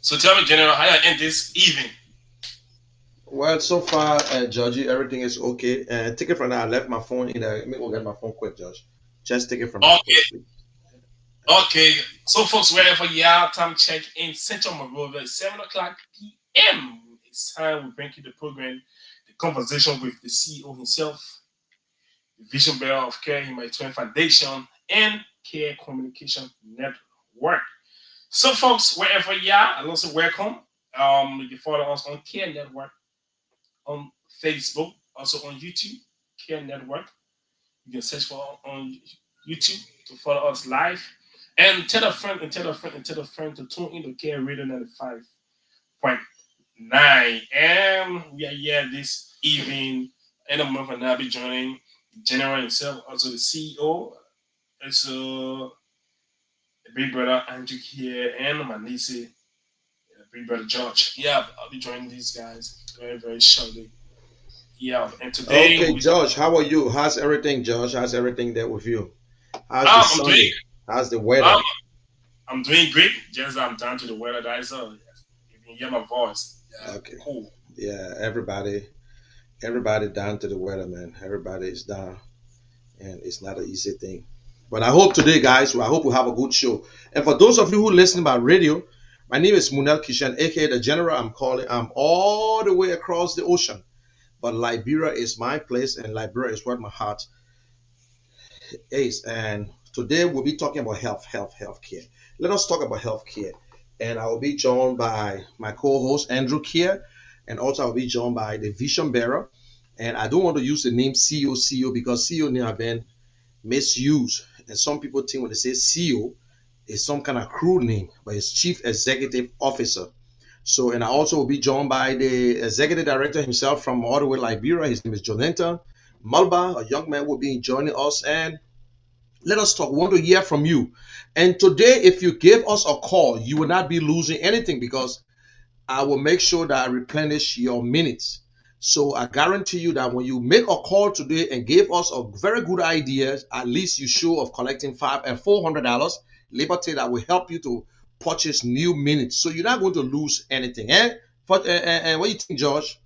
So tell me, General, how you end this evening? Well, so far, Georgie, everything is okay. Take it from there. I left my phone in there. Let me go get my phone quick, George. Just take it from there quick, Okay, please. okay. So folks, wherever you are, time check in Central Monrovia, 7 o'clock p.m. It's time we bring you the program, the conversation with the CEO himself, the vision bearer of Care Humanitarian Foundation, and Care Communication Network. So, folks, wherever you are, and also welcome. You can follow us on Care Network on Facebook, also on YouTube, Care Network. You can search for on YouTube to follow us live. And tell a friend and tell a friend and tell a friend to tune in to Care Radio 95.9. And we are here this evening. And I'm going to be joining General himself, also the CEO, also the big brother Andrew here, and my niece, big brother George. Yeah, I'll be joining these guys very, very shortly. Yeah, and today we'll Okay, be talking. George, how are you? How's everything, George? How's everything there with you? How's the I'm doing. Sunday? How's the weather? Um, I'm doing great. Just I'm down to the weather. That's all. You can hear my voice. Yeah, Okay. cool. Yeah, everybody down to the weather, man. Everybody is down, and it's not an easy thing. But I hope today, guys, I hope we have a good show. And for those of you who listen by radio, my name is Munel Kishan, aka the General. I'm all the way across the ocean. But Liberia is my place, and Liberia is where my heart is. And today we'll be talking about healthcare. Let us talk about healthcare. And I will be joined by my co-host Andrew Kier, and also I'll be joined by the vision bearer. And I don't want to use the name CEO because CEO name have been misused. And some people think when they say CEO, it's some kind of crude name, but it's Chief Executive Officer. So, and I also will be joined by the executive director himself from all the way Liberia. His name is Jonathan Malba. A young man will be joining us, and let us talk. We want to hear from you. And today, if you give us a call, you will not be losing anything because I will make sure that I replenish your minutes. So I guarantee you that when you make a call today and give us a very good idea, at least you show of collecting $500 and $400, Liberty that will help you to purchase new minutes. So you're not going to lose anything. And what do you think, George?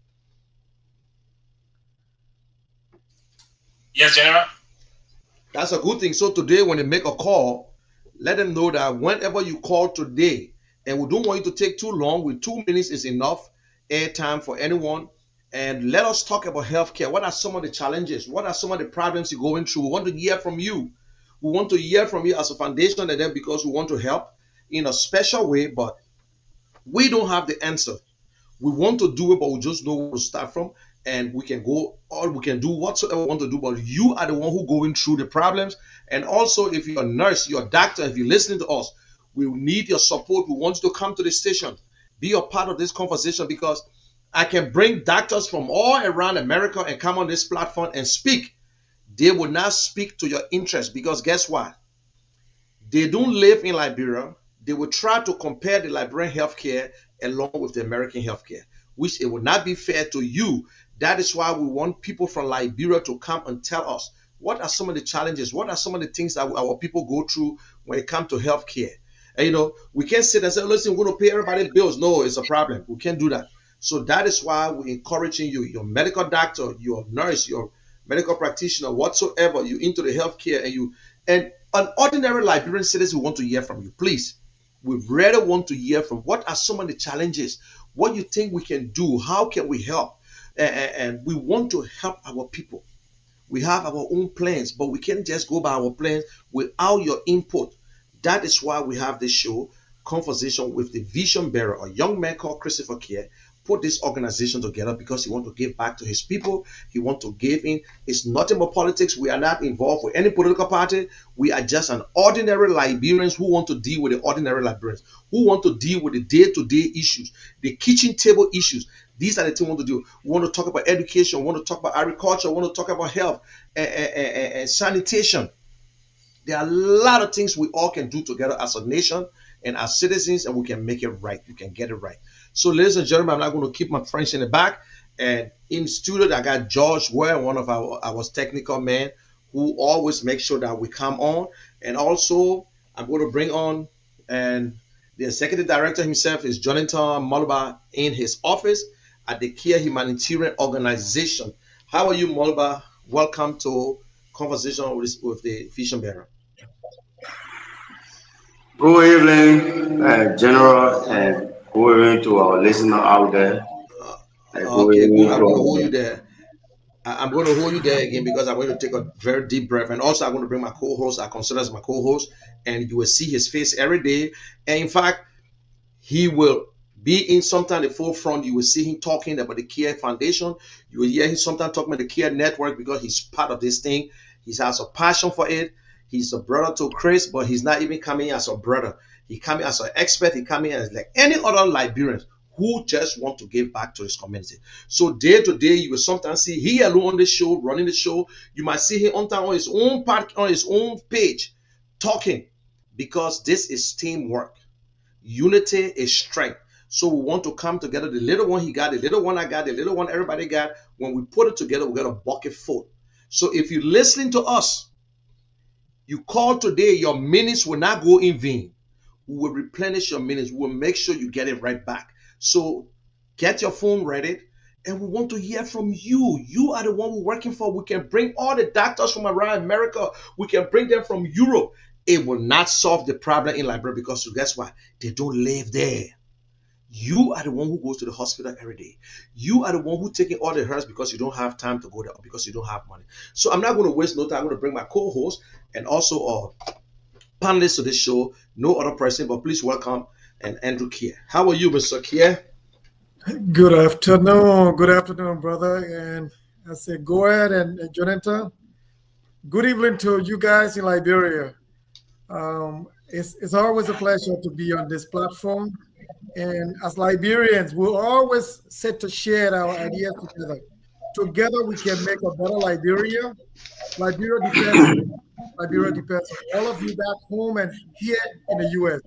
Yes, General. That's a good thing. So today, when they make a call, let them know that whenever you call today, and we don't want you to take too long, with 2 minutes is enough airtime for anyone. And let us talk about healthcare. What are some of the challenges? What are some of the problems you're going through? We want to hear from you. We want to hear from you as a foundation, and then because we want to help in a special way, but we don't have the answer. We want to do it, but we just know where to start from, and we can go, or we can do whatsoever we want to do. But you are the one who going through the problems. And also, if you're a nurse, you're a doctor, if you're listening to us, we need your support. We want you to come to the station, be a part of this conversation, because I can bring doctors from all around America and come on this platform and speak. They will not speak to your interest because guess what? They don't live in Liberia. They will try to compare the Liberian healthcare along with the American healthcare, which it would not be fair to you. That is why we want people from Liberia to come and tell us what are some of the challenges, what are some of the things that our people go through when it comes to healthcare. And, we can't sit and say, listen, we're going to pay everybody bills. No, it's a problem. We can't do that. So that is why we're encouraging you, your medical doctor, your nurse, your medical practitioner, whatsoever, you into the healthcare, and an ordinary Liberian citizen want to hear from you. Please, we really want to hear from what are some of the challenges, what you think we can do, how can we help, and we want to help our people. We have our own plans, but we can't just go by our plans without your input. That is why we have this show, Conversation with the Vision Bearer, a young man called Christopher Kier, put this organization together because he wants to give back to his people. He wants to give in. It's nothing but politics. We are not involved with any political party. We are just an ordinary Liberians who want to deal with the ordinary Liberians, who want to deal with the day-to-day issues, the kitchen table issues. These are the things we want to do. We want to talk about education. We want to talk about agriculture. We want to talk about health and sanitation. There are a lot of things we all can do together as a nation and as citizens, and we can make it right. We can get it right. So, ladies and gentlemen, I'm not going to keep my friends in the back. And in studio, I got George Ware, one of our technical men, who always make sure that we come on. And also, I'm going to bring on and The executive director himself is Jonathan Moluba in his office at the Care Humanitarian Organization. How are you, Moluba? Welcome to Conversation with the Vision Bearer. Good evening, General, and good evening to our listener out there. Uh, Good okay, good. evening I'm to going to our hold you there. I'm going to hold you there again because I'm going to take a very deep breath. And also, I'm going to bring my co-host. I consider as my co-host, and you will see his face every day. And in fact, he will be in sometime the forefront. You will see him talking about the Care Foundation. You will hear him sometimes talking about the Care Network because he's part of this thing. He has a passion for it. He's a brother to Chris, but he's not even coming as a brother. He coming as an expert. He coming as like any other Liberians who just want to give back to his community. So day to day, you will sometimes see he alone on the show, running the show. You might see him on his own part, on his own page, talking because this is teamwork. Unity is strength. So we want to come together. The little one he got, the little one I got, the little one everybody got. When we put it together, we got a bucket full. So if you're listening to us, you call today, your minutes will not go in vain. We will replenish your minutes. We will make sure you get it right back. So get your phone ready. And we want to hear from you. You are the one we're working for. We can bring all the doctors from around America. We can bring them from Europe. It will not solve the problem in Liberia because guess what? They don't live there. You are the one who goes to the hospital every day. You are the one who taking all the herbs because you don't have time to go there or because you don't have money. So I'm not going to waste no time. I'm going to bring my co-host and also panelists to this show. No other person, but please welcome and Andrew Kier. How are you, Mr. Kier? Good afternoon, brother. And I say, go ahead and Jonathan. Good evening to you guys in Liberia. It's always a pleasure to be on this platform. And as Liberians, we'll always set to share our ideas together. Together, we can make a better Liberia. Liberia depends on all of you back home and here in the U.S.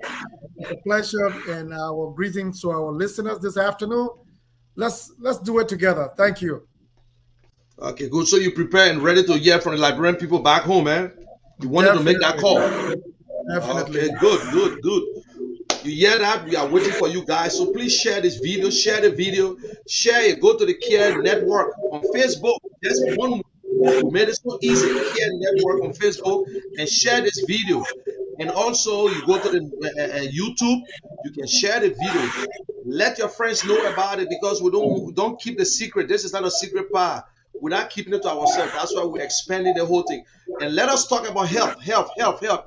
It's a pleasure and our greetings to our listeners this afternoon. Let's do it together. Thank you. Okay, good. So you prepare and ready to hear from the Liberian people back home, man. You wanted to make that call. Definitely. Okay, good. You hear that? We are waiting for you guys. So please share this video, share the video, share it. Go to the Care Network on Facebook. That's one. We made it so easy. Care Network on Facebook and share this video. And also, you go to the YouTube. You can share the video. Let your friends know about it because we don't keep the secret. This is not a secret part. We're not keeping it to ourselves. That's why we're expanding the whole thing. And let us talk about health.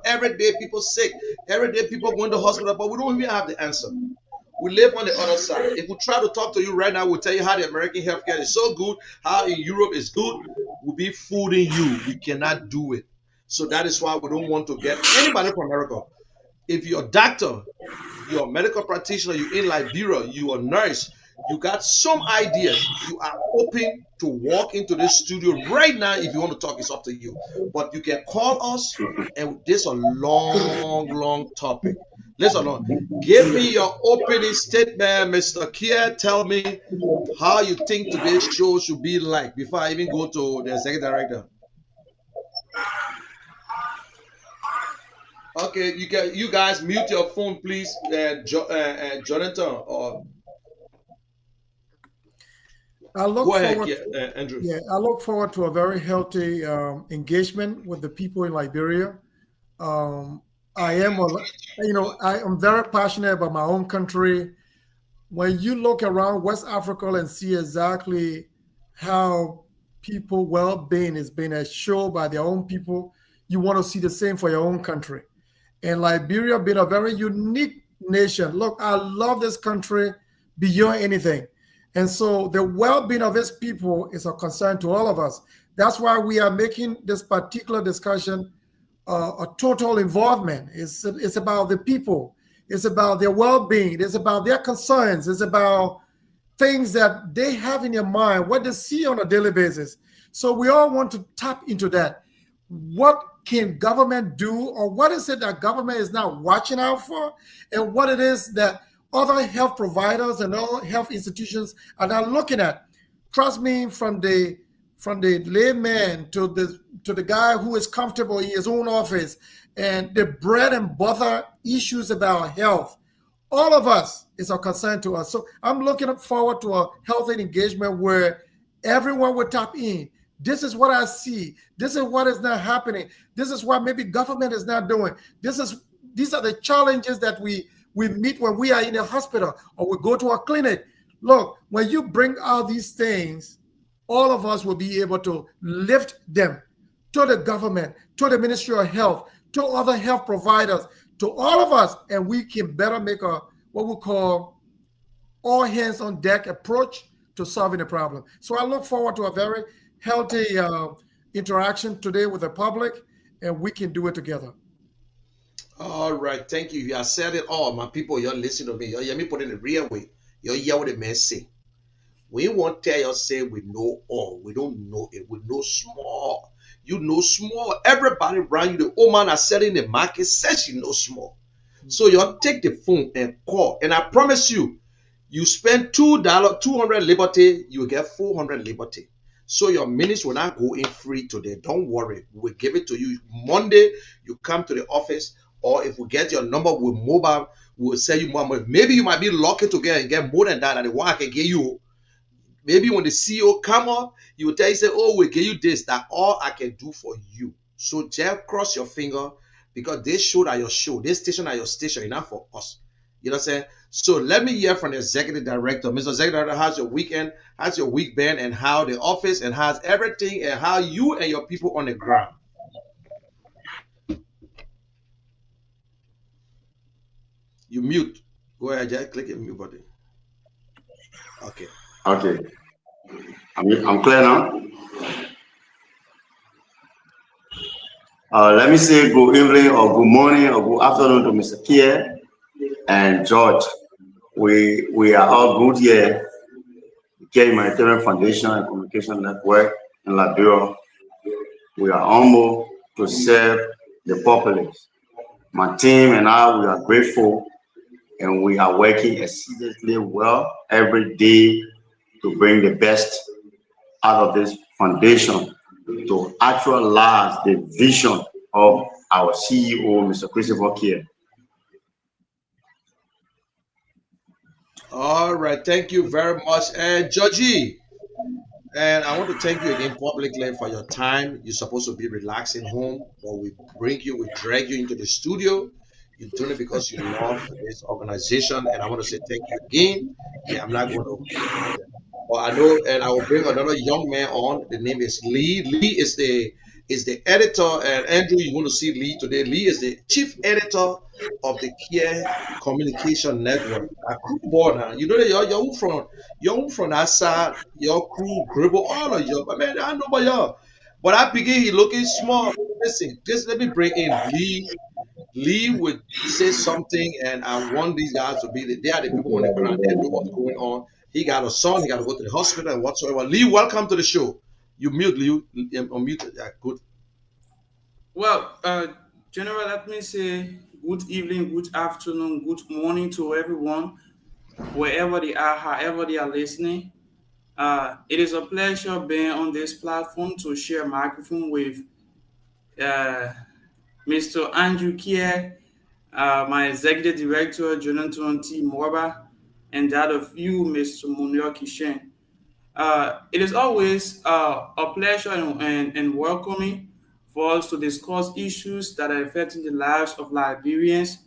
Every day people sick. Every day people going to hospital, but we don't even have the answer. We live on the other side. If we try to talk to you right now, we'll tell you how the American healthcare is so good, how in Europe is good. We'll be fooling you. We cannot do it. So that is why we don't want to get anybody from America. If you're a doctor, you're a medical practitioner, you're in Liberia, you're a nurse, you got some ideas, you are open to walk into this studio right now. If you want to talk, it's up to you. But you can call us, and this is a long topic. Listen, give me your opening statement, Mr. Kier. Tell me how you think today's show should be like before I even go to the executive director. Okay, you guys mute your phone, please, Jonathan. Or go ahead, Andrew. Yeah, I look forward to a very healthy engagement with the people in Liberia. I am very passionate about my own country. When you look around West Africa and see exactly how people well-being is being assured by their own people, you want to see the same for your own country. And Liberia being a very unique nation. Look, I love this country beyond anything. And so the well-being of its people is a concern to all of us. That's why we are making this particular discussion a total involvement. It's about the people. It's about their well-being. It's about their concerns. It's about things that they have in their mind, what they see on a daily basis. So we all want to tap into that. What can government do, or what is it that government is not watching out for, and what it is that other health providers and other health institutions are not looking at? Trust me, from the layman to the guy who is comfortable in his own office, and the bread and butter issues about health, all of us is a concern to us. So I'm looking forward to a healthy engagement where everyone will tap in. This is what I see. This is what is not happening. This is what maybe government is not doing. These are the challenges that we meet when we are in a hospital or we go to a clinic. Look, when you bring out these things, all of us will be able to lift them to the government, to the Ministry of Health, to other health providers, to all of us, and we can better make a what we call all hands on deck approach to solving the problem. So I look forward to a very healthy interaction today with the public, and we can do it together. All right, thank you. You have said it all, my people. You're listening to me. You hear me put it in the real way. You hear what the man say. We won't tell you say we know all. We don't know it. We know small. You know small. Everybody around you, the old man are selling the market says you know small. So you take the phone and call. And I promise you, you spend $2, 200 liberty, you will get 400 liberty. So your minutes will not go in free today. Don't worry. We'll give it to you. Monday, you come to the office, or if we get your number with mobile, we'll sell you more money. Maybe you might be lucky to get more than that, and the one I can give you. Maybe when the CEO come up, he will tell you, say, oh, we'll give you this. That's all I can do for you. So just cross your finger, because this show are your show. This station are your station, enough for us. You know what I'm saying? So let me hear from the executive director. Mr. Executive Director, how's your weekend? How's your week been? And how the office and how's everything and how you and your people on the ground? You mute. Go ahead, just click the mute button. Okay. Okay. I'm clear now. Let me say good evening or good morning or good afternoon to Mr. Kier and George. We are all good here. Kier Humanitarian Foundation and Communication Network in Liberia. We are humble to serve the populace. My team and I, we are grateful, and we are working exceedingly well every day to bring the best out of this foundation to actualize the vision of our CEO, Mr. Christopher Kier. All right, thank you very much. And Georgie, and I want to thank you again publicly for your time. You're supposed to be relaxing home, but we drag you into the studio. You're doing it because you love this organization, and I want to say thank you again. And I'm not going to, but I know, and I will bring another young man on. The name is Lee. Lee is the editor, and Andrew, you want to see Lee today. Lee is the chief editor of the Kier Communication Network. A crew board, huh? You know that you're from that side, your crew, Gribble, all of you. But man, I know about y'all. But I begin he looking small. Listen, just let me bring in Lee. Lee would say something, and I want these guys to be they are the people on the ground. They know what's going on. He got a son, he got to go to the hospital and whatsoever. Lee, welcome to the show. You mute, Lee. Unmute. Yeah, good. Well, General, let me say good evening, good afternoon, good morning to everyone, wherever they are, however they are listening. It is a pleasure being on this platform to share microphone with Mr. Andrew Kier, my executive director, Jonathan T. Morba, and that of you, Mr. Munir Kishen. It is always a pleasure and welcoming for us to discuss issues that are affecting the lives of Liberians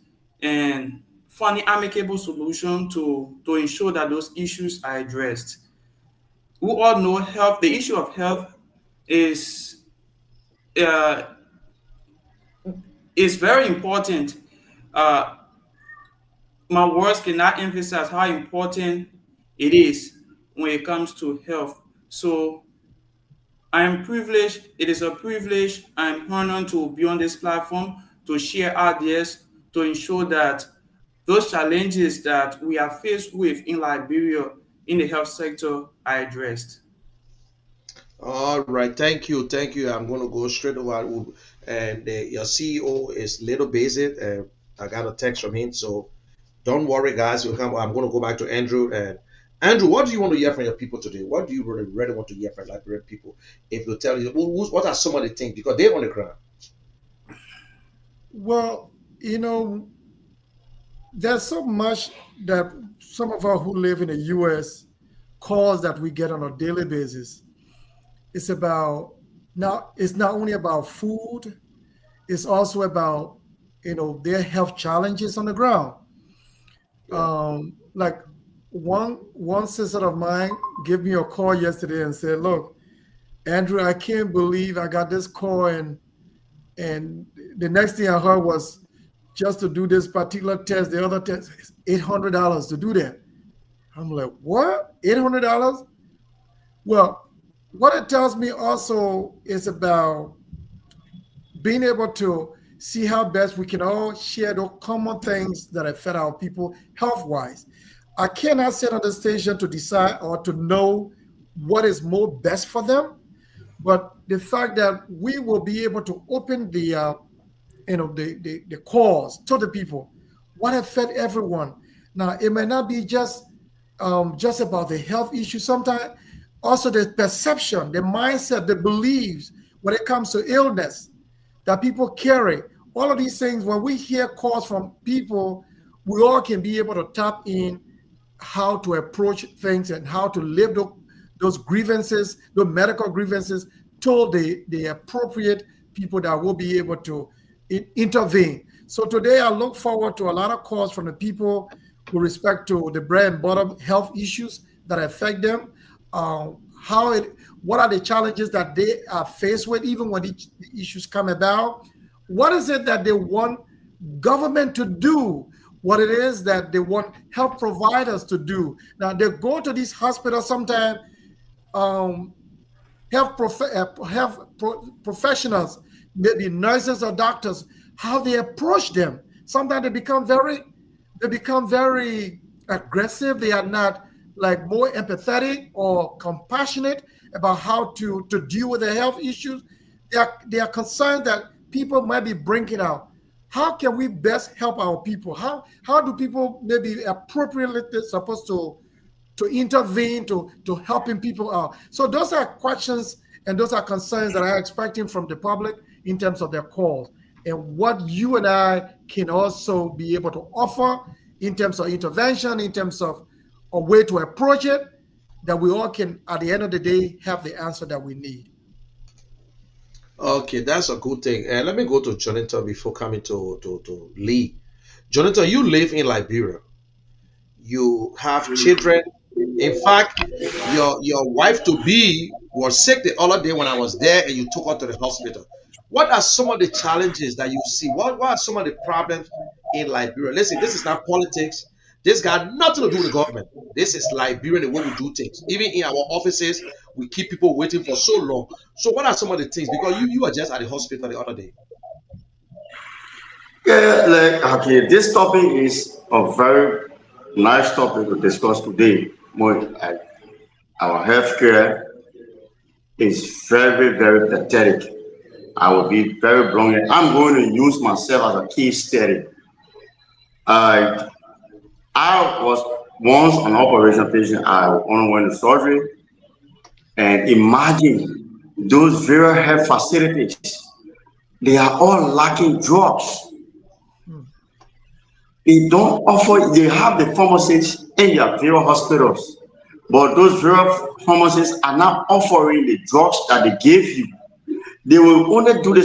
and find an amicable solution to ensure that those issues are addressed. We all know health, the issue of health is uh, very important. Uh, my words cannot emphasize how important it is when it comes to health. So I am privileged. It is a privilege. I am honored to be on this platform to share ideas to ensure that those challenges that we are faced with in Liberia in the health sector are addressed. All right, thank you, thank you. I'm going to go straight over, and your CEO is little busy. I got a text from him, so don't worry, guys. I'm going to go back to Andrew. And Andrew, what do you want to hear from your people today? What do you really want to hear from Liberian people? If you tell you, what are some of the things, because they're on the ground. Well, there's so much that some of us who live in the U.S. calls that we get on a daily basis. It's about now. It's not only about food. It's also about their health challenges on the ground. Like one sister of mine gave me a call yesterday and said, "Look, Andrew, I can't believe I got this call, and the next thing I heard was just to do this particular test. The other test is $800 to do that." I'm like, "What? $800?" Well, what it tells me also is about being able to see how best we can all share those common things that affect our people health-wise. I cannot sit on the station to decide or to know what is more best for them, but the fact that we will be able to open the calls to the people, what affect everyone. Now, it may not be just about the health issue. Sometimes also the perception, the mindset, the beliefs when it comes to illness that people carry. All of these things, when we hear calls from people, we all can be able to tap in how to approach things and how to live those grievances, those medical grievances, to the appropriate people that will be able to intervene. So today I look forward to a lot of calls from the people with respect to the bread and butter health issues that affect them. What are the challenges that they are faced with, even when the issues come about? What is it that they want government to do? What it is that they want health providers to do? Now they go to these hospitals sometimes. Professionals, maybe nurses or doctors, how they approach them. Sometimes they become very aggressive. They are not like more empathetic or compassionate about how to deal with the health issues. They are concerned that people might be bringing out. How can we best help our people? How do people maybe appropriately supposed to intervene to helping people out? So those are questions and those are concerns that I'm expecting from the public in terms of their calls, and what you and I can also be able to offer in terms of intervention, in terms of a way to approach it, that we all can, at the end of the day, have the answer that we need. Okay, that's a good thing. And let me go to Jonathan before coming to Lee. Jonathan, you live in Liberia. You have children. In fact, your wife to be was sick the other day when I was there, and you took her to the hospital. What are some of the challenges that you see? What are some of the problems in Liberia? Listen, this is not politics. This got nothing to do with the government. This is Liberia, the way we do things. Even in our offices, we keep people waiting for so long. So what are some of the things? Because you were just at the hospital the other day. Yeah, okay, this topic is a very nice topic to discuss today. Our healthcare is very, very pathetic. I will be very blunt. I'm going to use myself as a case study. I was once an operation patient. I underwent surgery, and imagine those very health facilities. They are all lacking drugs. They don't offer. They have the pharmacists in their various hospitals, but those various pharmacists are not offering the drugs that they gave you. They will only do the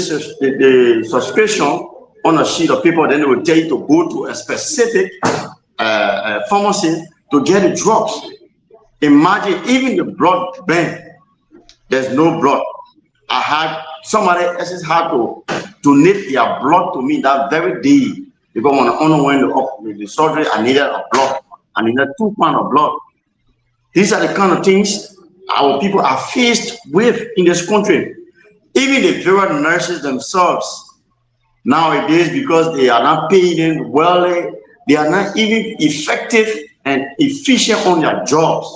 subscription on a sheet of paper. Then they will tell you to go to a specific pharmacy to get the drugs. Imagine even the blood bank. There's no blood. I had somebody else had to donate their blood to me that very day because when I underwent the surgery, I needed a blood. I needed 2 pounds of blood. These are the kind of things our people are faced with in this country. Even the very nurses themselves nowadays, because they are not paying them well, they are not even effective and efficient on their jobs.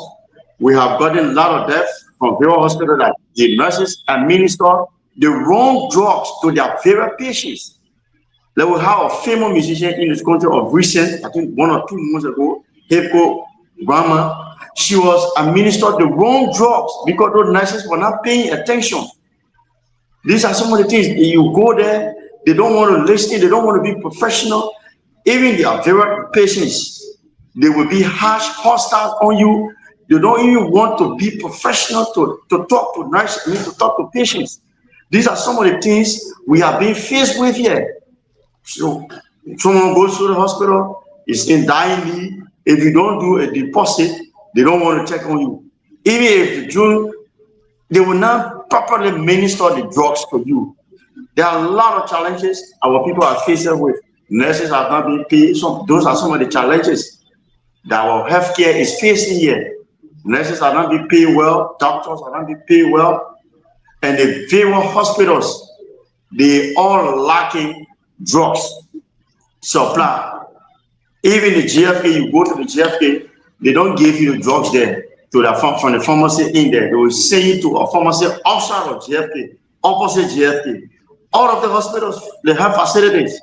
We have gotten a lot of deaths from various hospitals that the nurses administer the wrong drugs to their very patients. Like we have a famous musician in this country of recent, I think 1 or 2 months ago, Hepco Grandma. She was administered the wrong drugs because those nurses were not paying attention. These are some of the things. You go there, they don't want to listen, they don't want to be professional. Even their very patients, they will be harsh, hostile on you. They don't even want to be professional to talk to nurse, to talk to patients. These are some of the things we are being faced with here. So someone goes to the hospital, is in dying need. If you don't do a deposit, they don't want to check on you. Even if you do, they will not properly minister the drugs to you. There are a lot of challenges our people are facing with. Nurses are not being paid. Those are some of the challenges that our healthcare is facing here. Nurses are not being paid well, doctors are not being paid well, and the various hospitals, they all lacking drugs supply. Even the GFK, you go to the GFK, they don't give you the drugs there to the from the pharmacy in there. They will send you to a pharmacy outside of GFK, opposite GFK. All of the hospitals, they have facilities.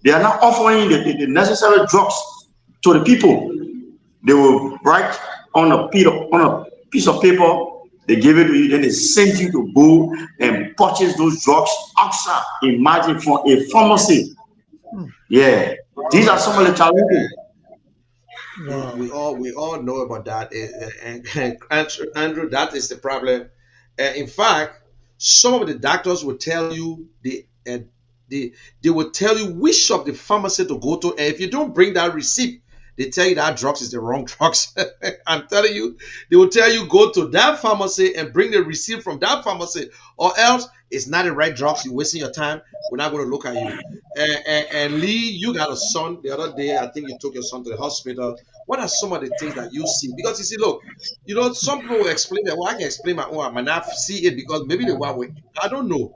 They are not offering the necessary drugs to the people. They will write on a piece of paper, they give it to you, then they send you to go and purchase those drugs outside. Imagine from a pharmacy. Yeah, these are some of the challenges. Wow. We all know about that. And Andrew, that is the problem. In fact, some of the doctors will tell you they will tell you which of the pharmacy to go to, and if you don't bring that receipt, they tell you that drugs is the wrong drugs. I'm telling you, they will tell you go to that pharmacy and bring the receipt from that pharmacy, or else it's not the right drugs. You're wasting your time. We're not going to look at you. And Lee, you got a son the other day. I think you took your son to the hospital. What are some of the things that you see? Because you see, look, some people will explain that. Well, I can explain my own. I might not see it because maybe they were. I don't know.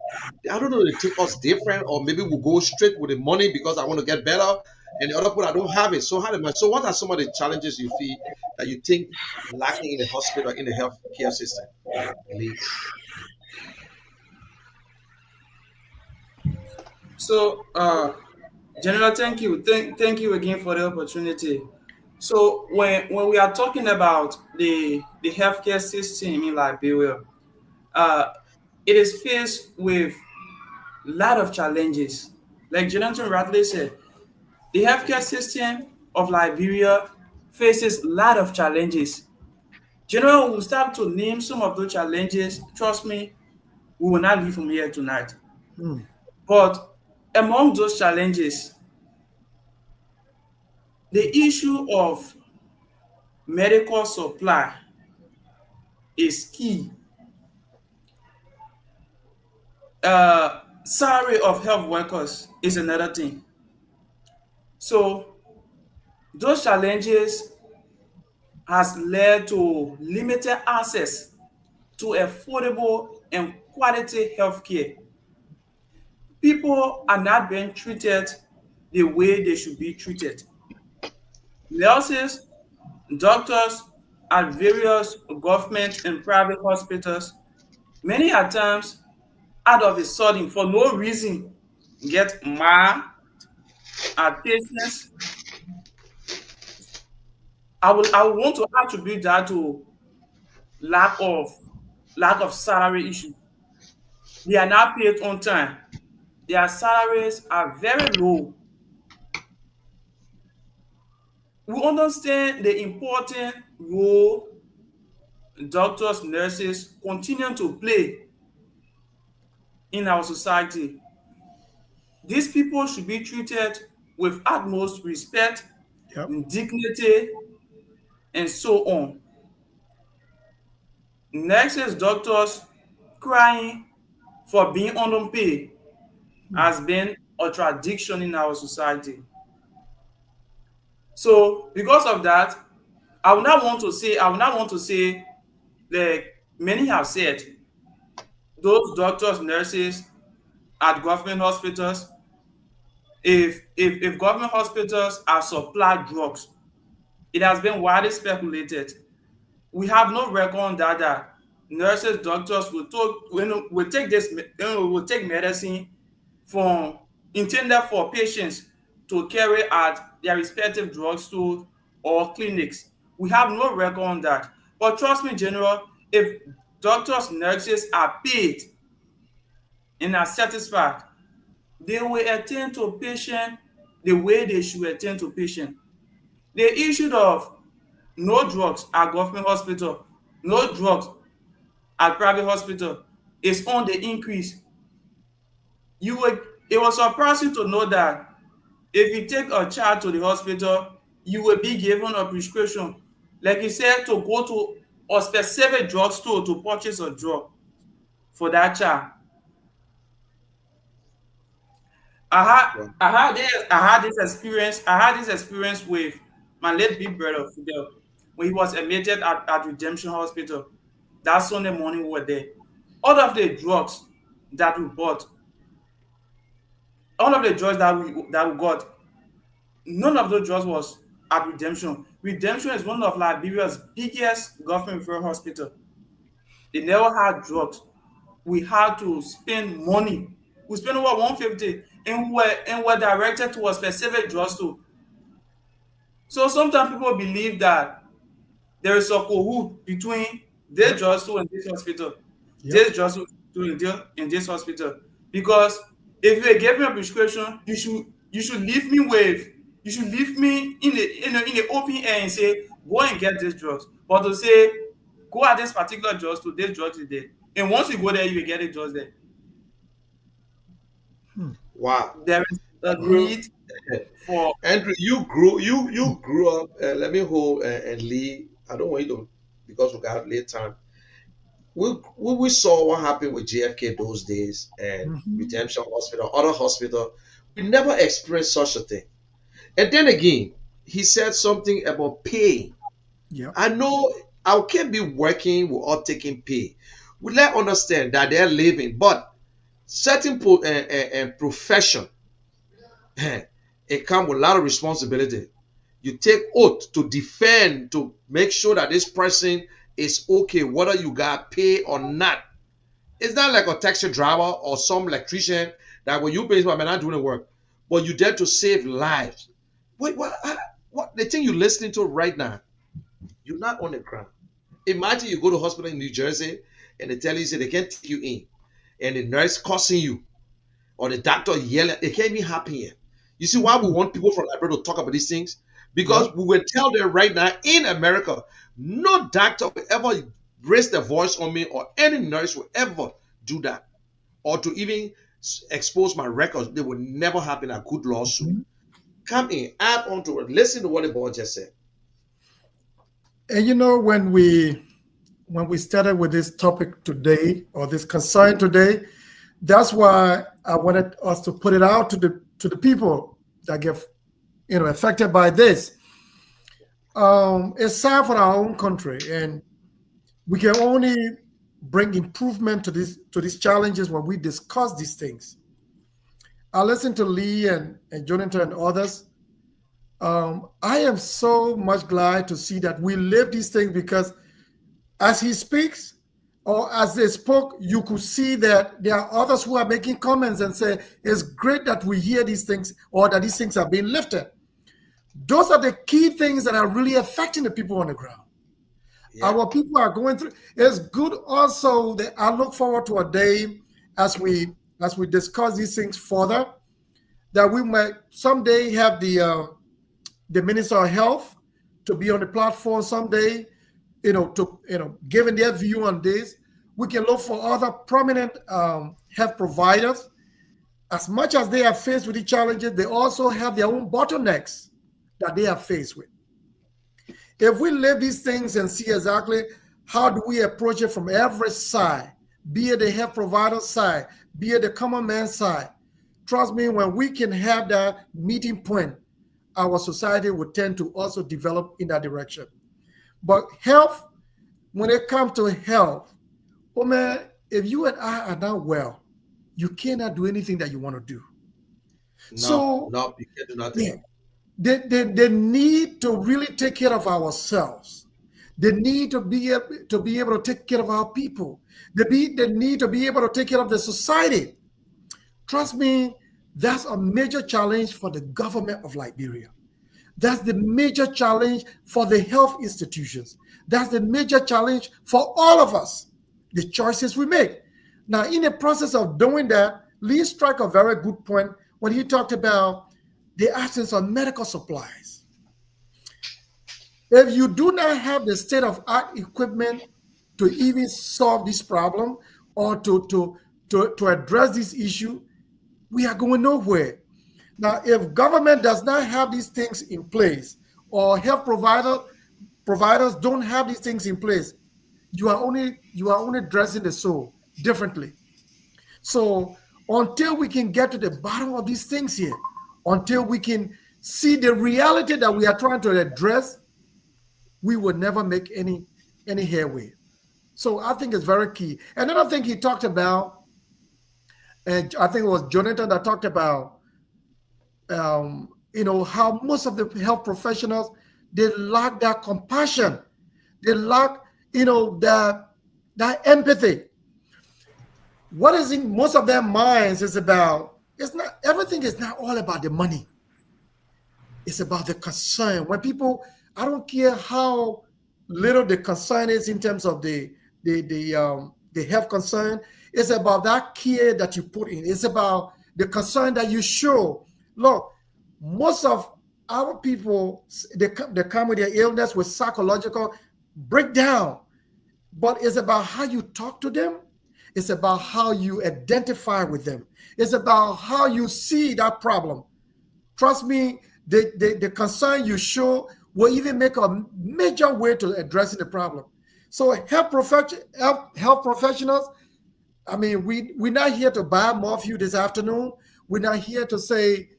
I don't know. They take us different, or maybe we'll go straight with the money because I want to get better, and the other people I don't have it. So how do I? So what are some of the challenges you feel that you think lacking in the hospital, in the healthcare system? Lee? So, General, thank you. Thank you again for the opportunity. So, when we are talking about the healthcare system in Liberia, uh, it is faced with a lot of challenges. Like Jonathan Radley said, the healthcare system of Liberia faces a lot of challenges. General will start to name some of those challenges. Trust me, we will not leave from here tonight. Hmm. But among those challenges, the issue of medical supply is key. Salary of health workers is another thing. So those challenges has led to limited access to affordable and quality healthcare. People are not being treated the way they should be treated. Nurses, doctors at various government and private hospitals, many at times, out of a sudden, for no reason, get mad at patients. I will want to attribute that to lack of lack of salary issue. They are not paid on time. Their salaries are very low. We understand the important role doctors, nurses continue to play in our society. These people should be treated with utmost respect, Yep. dignity, and so on. Nurses, doctors crying for being underpaid has been a tradition in our society. So, because of that, I would not want to say, like many have said, those doctors, nurses at government hospitals, if government hospitals are supply drugs, it has been widely speculated. We have no record on that nurses, doctors will take will take medicine from intended for patients to carry at their respective drugstores or clinics. We have no record on that. But trust me, General, if doctors, nurses are paid and are satisfied, they will attend to patients the way they should attend to patients. The issue of no drugs at government hospital, no drugs at private hospital is on the increase. It was surprising to know that if you take a child to the hospital, you will be given a prescription, like you said, to go to a specific drugstore to purchase a drug for that child. I had this experience. I had this experience with my late big brother Fidel when he was admitted at Redemption Hospital. That Sunday morning we were there. All of the drugs that we bought, all of the drugs that we got, none of those drugs was at Redemption. Redemption is one of Liberia's biggest government referral hospital. They never had drugs. We had to spend money. We spent over 150 and were directed to a specific drugstore. So sometimes people believe that there is a cahoot between this drugstore and this hospital. This drugstore in this hospital. Because if you give me a prescription, you should leave me in the open air and say, go and get this drugs. But to say, go at this particular drugstore, this drug is there. And once you go there, you will get it just there. Wow. There is a need for Andrew, you grew up. Let me hold and Lee. I don't want you to, because we got late time. We saw what happened with JFK those days and Redemption Hospital, other hospital. We never experienced such a thing. And then again, he said something about pay. Yeah. I know I can't be working without taking pay. We let understand that they're living, but certain profession, it comes with a lot of responsibility. You take oath to defend, to make sure that this person is okay, whether you got pay or not. It's not like a taxi driver or some electrician that when you pay, I'm not doing the work, but you dare to save lives. Wait, what the thing you're listening to right now? You're not on the ground. Imagine you go to hospital in New Jersey and they tell you, say they can't take you in, and the nurse cussing you, or the doctor yelling. It can't be happening. You see why we want people from Liberia to talk about these things? Because we will tell them right now in America, no doctor will ever raise their voice on me, or any nurse will ever do that, or to even expose my records. They will never happen. A good lawsuit. Come in, add on to it. Listen to what the boy just said. And you know, when we started with this topic today, or this concern today, that's why I wanted us to put it out to the people that get affected by this. It's sad for our own country, and we can only bring improvement to these challenges when we discuss these things. I listened to Lee and Jonathan and others. I am so much glad to see that we live these things, because as he speaks, or as they spoke, you could see that there are others who are making comments and say, it's great that we hear these things, or that these things are being lifted. Those are the key things that are really affecting the people on the ground. Yeah. Our people are going through. It's good also that I look forward to a day as we discuss these things further, that we might someday have the Minister of Health to be on the platform someday, giving their view on this. We can look for other prominent health providers. As much as they are faced with the challenges, they also have their own bottlenecks that they are faced with. If we live these things and see exactly how do we approach it from every side, be it the health provider side, be it the common man side, trust me, when we can have that meeting point, our society would tend to also develop in that direction. But health, when it comes to health, oh man, if you and I are not well, you cannot do anything that you want to do. No, you can't do nothing. Yeah, they need to really take care of ourselves. They need to be able to take care of our people. They need to be able to take care of the society. Trust me, that's a major challenge for the government of Liberia. That's the major challenge for the health institutions. That's the major challenge for all of us, the choices we make. Now, in the process of doing that, Lee struck a very good point when he talked about the absence of medical supplies. If you do not have the state-of-art equipment to even solve this problem or to address this issue, we are going nowhere. Now, if government does not have these things in place, or health providers don't have these things in place, you are only dressing the soul differently. So until we can get to the bottom of these things here, until we can see the reality that we are trying to address, we will never make any headway. So I think it's very key. Another thing he talked about, and I think it was Jonathan that talked about, how most of the health professionals, they lack that compassion, they lack, that empathy. What is in most of their minds is about, everything is not all about the money. It's about the concern. When people, I don't care how little the concern is in terms of the health concern, it's about that care that you put in. It's about the concern that you show. Look, most of our people, they come with their illness with psychological breakdown, but it's about how you talk to them. It's about how you identify with them. It's about how you see that problem. Trust me, the concern you show will even make a major way to addressing the problem. So health professionals, I mean, we're not here to buy more of you this afternoon. We're not here to say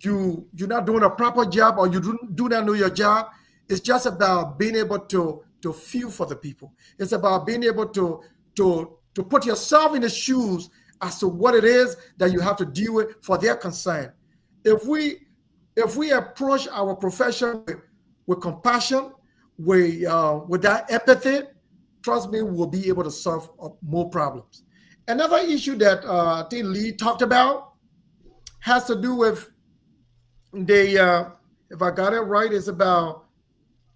you're not doing a proper job or you do not know your job. It's just about being able to feel for the people. It's about being able to put yourself in the shoes as to what it is that you have to deal with for their concern. If we approach our profession with compassion, with that empathy, trust me, we'll be able to solve more problems. Another issue that I think Lee talked about has to do with if I got it right, is about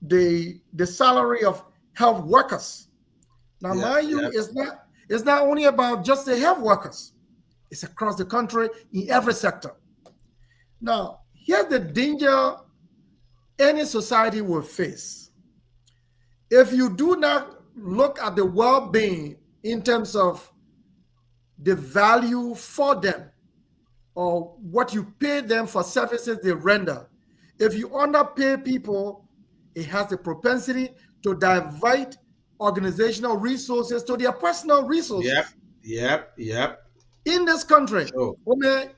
the salary of health workers. Now, mind you, it's not only about just the health workers. It's across the country in every sector. Now, here's the danger any society will face. If you do not look at the well-being in terms of the value for them or what you pay them for services they render, if you underpay people, it has the propensity to divert organizational resources to their personal resources. Yep. In this country, Sure.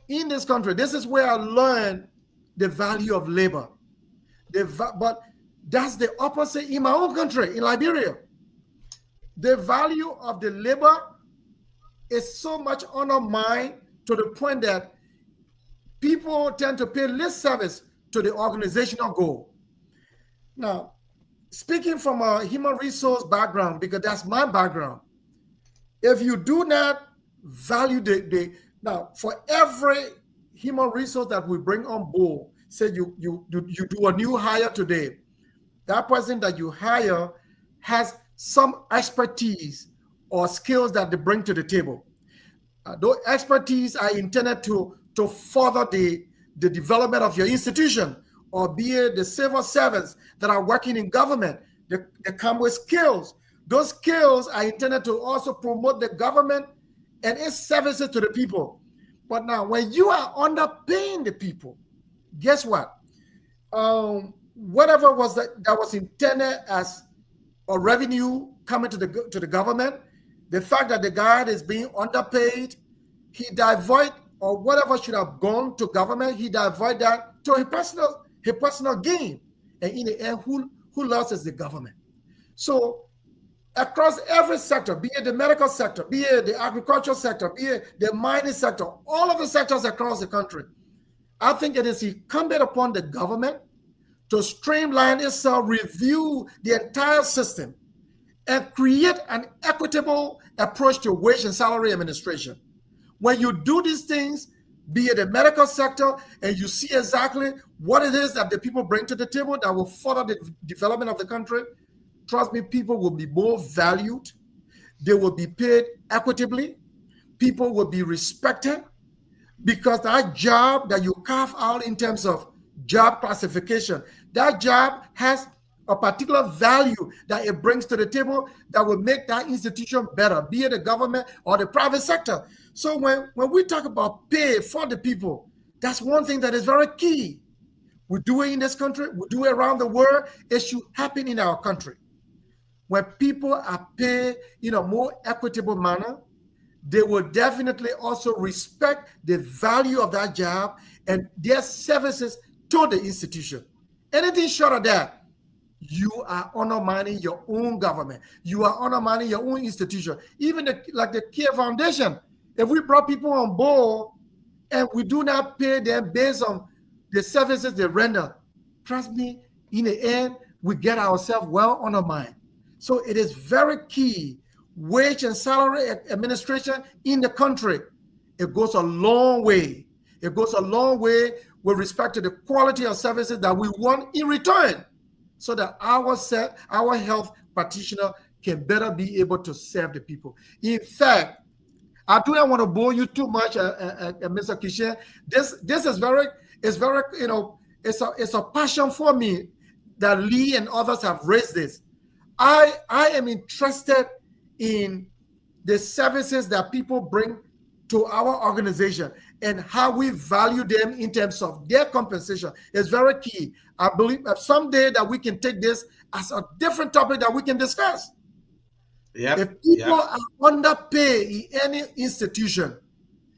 in this country, this is where I learned the value of labor. But that's the opposite in my own country, in Liberia. The value of the labor is so much undermined to the point that people tend to pay less service to the organizational goal. Now, speaking from a human resource background, because that's my background, if you do not value now, for every human resource that we bring on board, say you do a new hire today, that person that you hire has some expertise or skills that they bring to the table. Those expertise are intended to further the development of your institution, or be it the civil servants that are working in government. They come with skills. Those skills are intended to also promote the government and its services to the people. But now, when you are underpaying the people, guess what? Whatever was that was intended as a revenue coming to the government, the fact that the guy is being underpaid, he divert, or whatever should have gone to government, he divert that to his personal gain. And in the end, who loses the government? So across every sector, be it the medical sector, be it the agricultural sector, be it the mining sector, all of the sectors across the country, I think it is incumbent upon the government to streamline itself, review the entire system, and create an equitable approach to wage and salary administration. When you do these things, be it the medical sector, and you see exactly what it is that the people bring to the table that will further the development of the country, trust me, people will be more valued. They will be paid equitably. People will be respected. because that job that you carve out in terms of job classification, that job has a particular value that it brings to the table that will make that institution better, be it the government or the private sector. So when we talk about pay for the people, that's one thing that is very key. We do it in this country, we do it around the world. It should happen in our country. When people are paid in a more equitable manner, they will definitely also respect the value of that job and their services to the institution. Anything short of that, you are undermining your own government. You are undermining your own institution. Even like the Care Foundation, if we brought people on board and we do not pay them based on the services they render, trust me, in the end, we get ourselves well undermined. So it is very key. Wage and salary administration in the country, it goes a long way. It goes a long way with respect to the quality of services that we want in return, so that our health practitioner can better be able to serve the people. In fact, I do not want to bore you too much, Mr. Kishen. This is very, it's a passion for me that Lee and others have raised this. I am interested in the services that people bring to our organization and how we value them in terms of their compensation is very key. I believe that someday that we can take this as a different topic that we can discuss. Yep. If people are underpaid in any institution,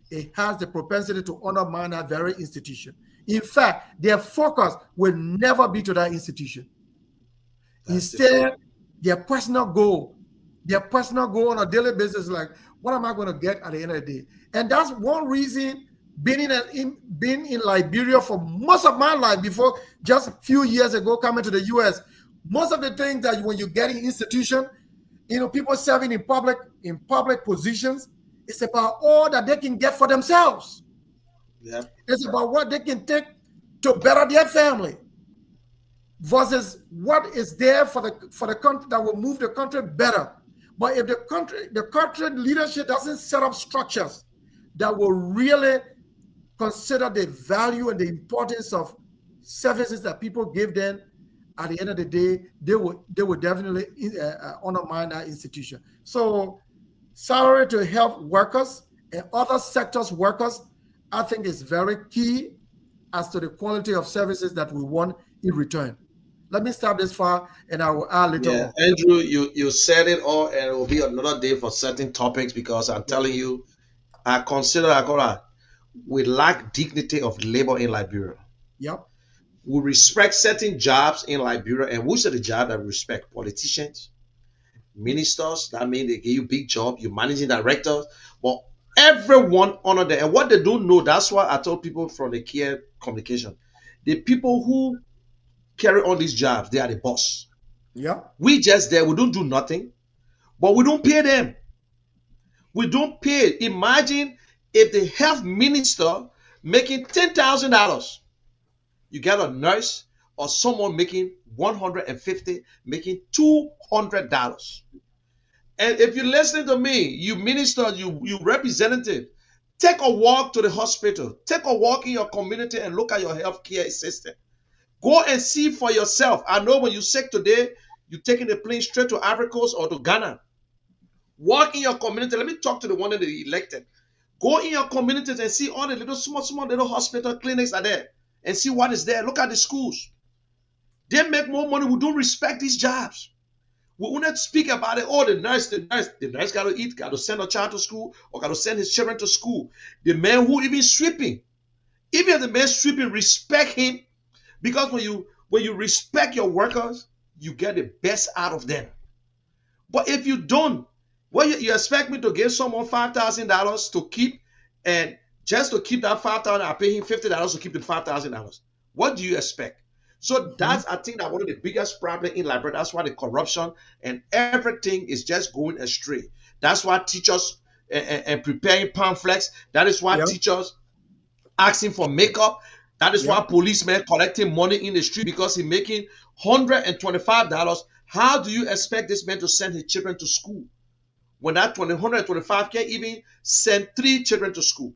it has the propensity to undermine that very institution. In fact, their focus will never be to that institution. Instead, their personal goal on a daily basis, like, what am I going to get at the end of the day? And that's one reason being in Liberia for most of my life, before just a few years ago coming to the US, most of the things that when you get in institution, people serving in public positions, it's about all that they can get for themselves. Yeah. It's about what they can take to better their family, versus what is there for the country that will move the country better. But if the country leadership doesn't set up structures that will really consider the value and the importance of services that people give them, at the end of the day, they will definitely undermine that institution. So salary to health workers and other sectors workers, I think is very key as to the quality of services that we want in return. Let me stop this far, and I will add later on. Andrew, you said it all, and it will be another day for certain topics, because I'm telling you, I consider we lack dignity of labor in Liberia. Yep. We respect certain jobs in Liberia, and which are the jobs that we respect? Politicians, ministers, that means they give you big job, you managing directors, but everyone honor them. And what they don't know, that's why I told people from the Care Communication, the people who carry on these jobs, they are the boss. Yeah. We just there, we don't do nothing, but we don't pay them. We don't pay. Imagine if the health minister making $10,000, you get a nurse or someone making 150, making $200. And if you're listening to me, you minister, you representative, take a walk to the hospital, take a walk in your community and look at your healthcare system. Go and see for yourself. I know when you're sick today, you're taking the plane straight to Ivory Coast or to Ghana. Walk in your community. Let me talk to the one that they elected. Go in your communities and see all the little small little hospital clinics are there, and see what is there. Look at the schools. They make more money. We don't respect these jobs. We will not speak about it. Oh, the nurse got to eat, got to send a child to school, or got to send his children to school. The man who even sweeping, even if the man sweeping, respect him. Because when you respect your workers, you get the best out of them. But if you don't, you expect me to give someone $5,000 to keep, and just to keep that $5,000, I pay him $50 to keep the $5,000. What do you expect? So that's, I think, that one of the biggest problems in Liberia. That's why the corruption and everything is just going astray. That's why teachers and preparing pamphlets. That is why teachers asking for makeup. That is why policemen collecting money in the street, because he's making $125. How do you expect this man to send his children to school when that $125 can't even send 3 children to school?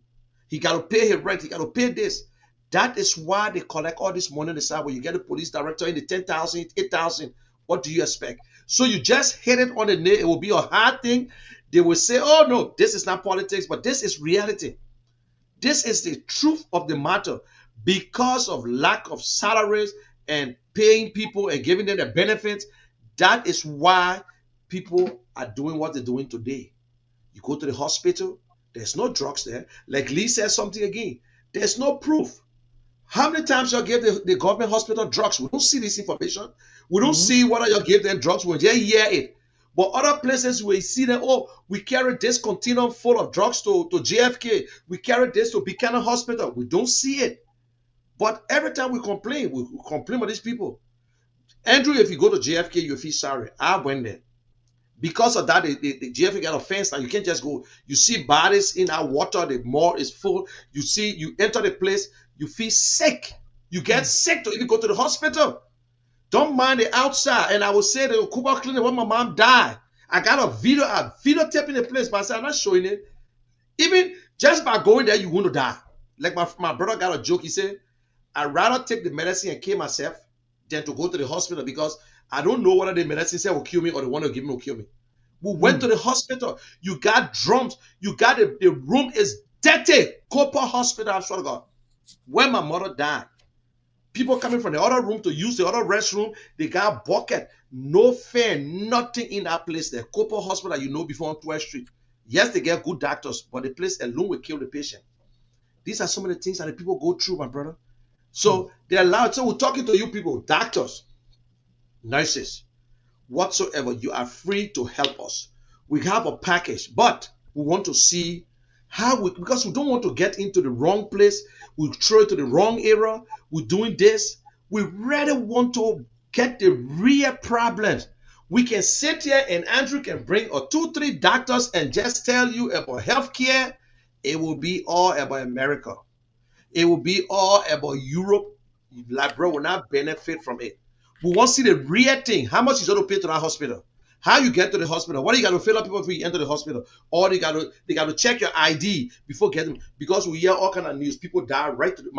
He got to pay his rent. He got to pay this. That is why they collect all this money on the side. When you get a police director in the 10,000, 8,000, what do you expect? So you just hit it on the nail. It will be a hard thing. They will say, oh no, this is not politics, but this is reality. This is the truth of the matter. Because of lack of salaries and paying people and giving them the benefits, that is why people are doing what they're doing today. You go to the hospital, there's no drugs there. Like Lee says something again, there's no proof. How many times you give the government hospital drugs? We don't see this information. We don't see whether you give them drugs. We just hear it. But other places we see that, oh, we carry this container full of drugs to JFK. We carry this to Buchanan Hospital. We don't see it. But every time we complain about these people. Andrew, if you go to JFK, you feel sorry. I went there. Because of that, the JFK got a fence now. You can't just go. You see bodies in our water. The mall is full. You enter the place. You feel sick. You get sick to even go to the hospital. Don't mind the outside. And I will say the Cuba Clinic when my mom died. I got a videotaping the place, but I said, I'm not showing it. Even just by going there, you're going to die. Like my brother got a joke. He said, I'd rather take the medicine and kill myself than to go to the hospital because I don't know whether the medicine said will kill me or the one will give me will kill me. We went to the hospital. You got drums. You got the room is dirty. Copper Hospital, I swear to God. When my mother died, people coming from the other room to use the other restroom, they got bucket, no fan, nothing in that place there. Copper Hospital, you know, before on 12th Street. Yes, they get good doctors, but the place alone will kill the patient. These are some of the things that the people go through, my brother. So they're allowed. So we're talking to you people, doctors, nurses, whatsoever. You are free to help us. We have a package, but we want to see because we don't want to get into the wrong place. We throw it to the wrong area. We're doing this. We really want to get the real problems. We can sit here and Andrew can bring 2, 3 doctors and just tell you about healthcare. It will be all about America. It will be all about Europe. Like, bro, will not benefit from it. We want to see the real thing. How much is going to pay to that hospital? How you get to the hospital? What do you got to fill up people before you enter the hospital? Or they got to check your ID before getting, because we hear all kind of news. People die right to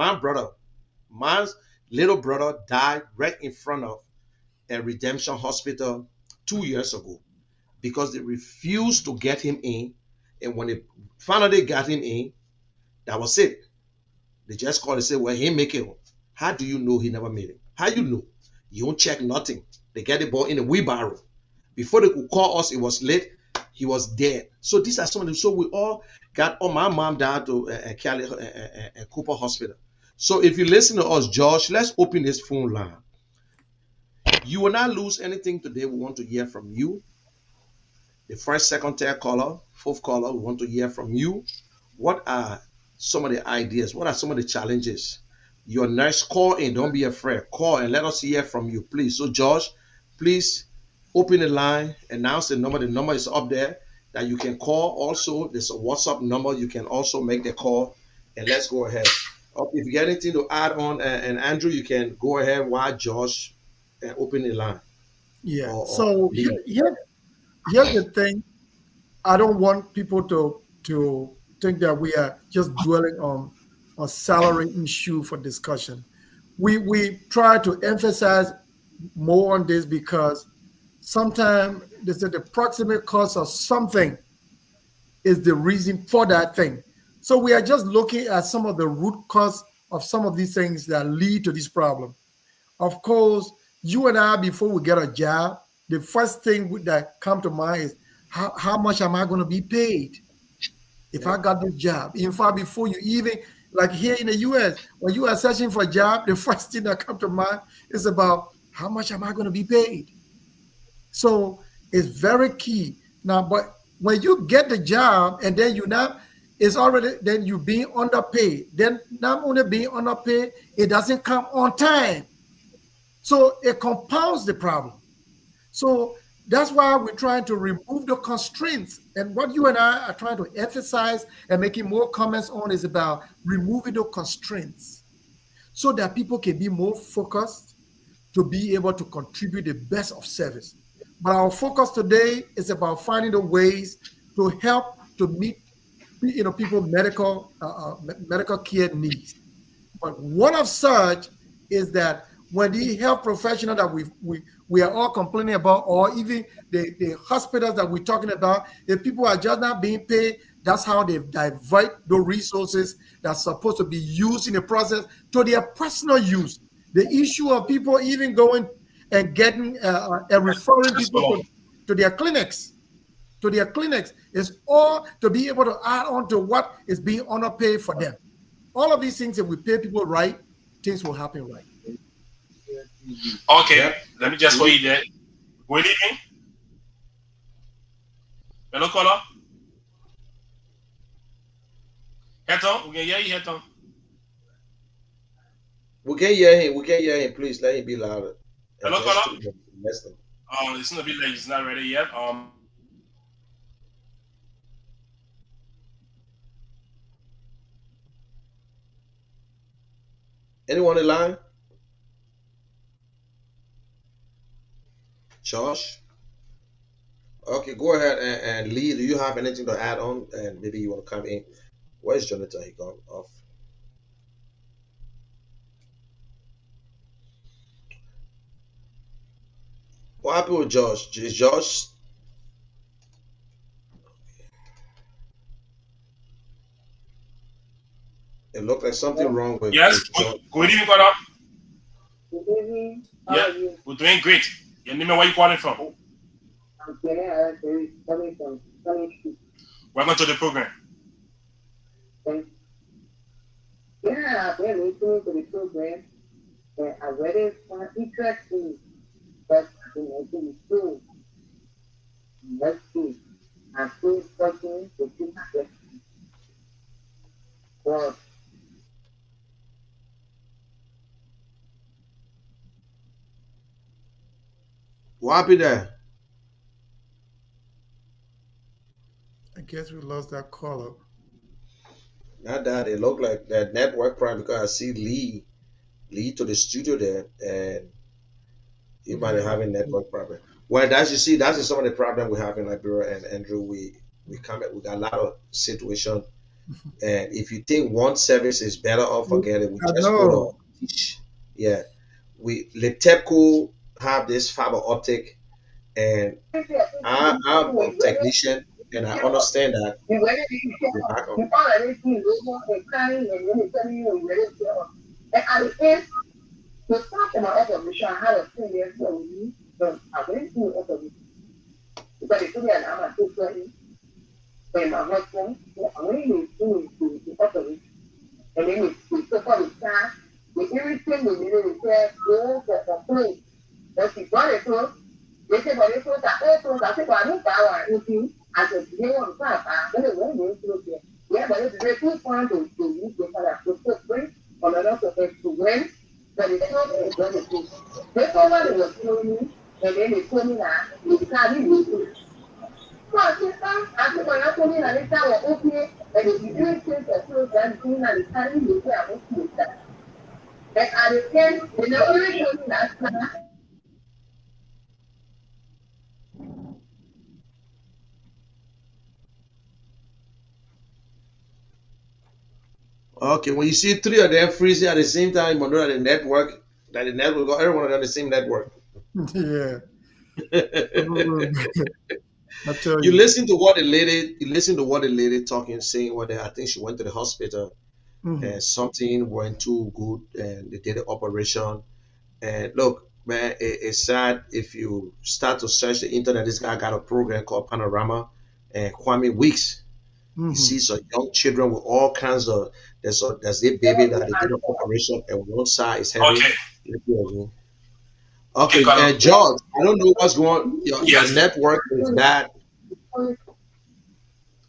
my little brother died right in front of a Redemption Hospital 2 years ago because they refused to get him in. And when they finally got him in, that was it. They just called and said, well, he make it. How do you know he never made it? How you know? You don't check nothing. They get the ball in a wheelbarrow. Before they could call us, it was late. He was dead. So these are some of them. So we all got, my mom died to Cali, Cooper Hospital. So if you listen to us, George, let's open this phone line. You will not lose anything today. We want to hear from you. The first, second, third caller, fourth caller, we want to hear from you. What are some of the ideas? What are some of the challenges? Your nurse, call in. Don't be afraid. Call and let us hear from you, please. So, George, please open the line, announce the number. The number is up there that you can call. Also, there's a WhatsApp number. You can also make the call, and let's go ahead. If you get anything to add on, and Andrew, you can go ahead while George open the line. Yeah. So here's the thing. I don't want people to think that we are just dwelling on a salary issue for discussion. We try to emphasize more on this because sometimes they say the proximate cause of something is the reason for that thing. So we are just looking at some of the root cause of some of these things that lead to this problem. Of course, you and I, before we get a job, the first thing that come to mind is how much am I going to be paid if I got this job? In fact, before you even, like here in the U.S., when you are searching for a job, the first thing that comes to mind is about how much am I going to be paid? So it's very key. Now, but when you get the job and then then you being underpaid. Then not only being underpaid, it doesn't come on time. So it compounds the problem. So that's why we're trying to remove the constraints. And what you and I are trying to emphasize and making more comments on is about removing the constraints so that people can be more focused to be able to contribute the best of service. But our focus today is about finding the ways to help to meet people medical care needs. But one of such is that when the health professional that we are all complaining about, or even the hospitals that we're talking about, if people are just not being paid, that's how they divert the resources that's supposed to be used in the process to their personal use. The issue of people even going and getting and referring That's people all. to their clinics is all to be able to add on to what is being underpaid for them. All of these things, if we pay people right, things will happen right. Okay, Yeah. let me just hold you there. Good evening. Hello, caller. Heton, we can hear you, Heton. We can hear him. We can hear him. Please let him be louder. And Hello, just caller. less than. It's gonna be like he's not ready yet. Anyone in line? Josh? Okay, go ahead and Lee. Do you have anything to add on? And maybe you want to come in. Where's Jonathan? He gone off. What happened with Josh? Is Josh? It looked like something wrong with Yes. Josh. Good evening, caller. Good evening. How Yeah, are you? we're doing great. Your name and where you calling from? I'm Kenny coming from Sunny Street. Welcome to the program. Yeah, I've been listening to the program and I read it for interesting, but I've been making it too. Let's see. I'm still talking to people. Well, What happened there? I guess we lost that caller. Not that. It looked like that network problem because I see Lee to the studio there, and you might have Yeah. having network problem. Well, that's you see, that's some of the problem we have in Liberia and Andrew. We got a lot of situation, and if you think one service is better off, forget it. We I just go know. to teach. Yeah, we Letepco have this fiber optic, and I'm a technician, and I understand that. you ready to you already see Robo and crying and then it's telling you ready to go. And at the end, the fact of my upper mission, I had a thing there for you, but I went to upper mission. But it's really an amateur study. And my husband, I went to the upper mission. And then we took on the time. The everything we needed to say, go for complaint. But she brought it to us. They said, but it's what I said, I don't power with you. I said, you want to find out. But it won't go through there. Yeah, but it's very good fun to use the kind of footprint on another to win. But it's not a good thing. They told me it was killing me. And then they told me that it's not easy. So I said, I said, when I told me that it's not okay. And if you do it, it's program, doing that, it's not easy. I won't do that. And at the end, they never really told me that. Okay, when you see three of them freezing at the same time, you know that the network, everyone on the same network. Yeah. I tell You you. listen to what the lady talking, saying what I think she went to the hospital Mhm. and something went too good and they did the operation. And look, man, it's sad if you start to search the internet. This guy got a program called Panorama and Kwame Weeks. You Mhm. see some young children with all kinds of there's their baby that they did an operation and one side is heavy. Okay. Okay, Okay, caller. George, I don't know what's going. Your Yes. network is bad.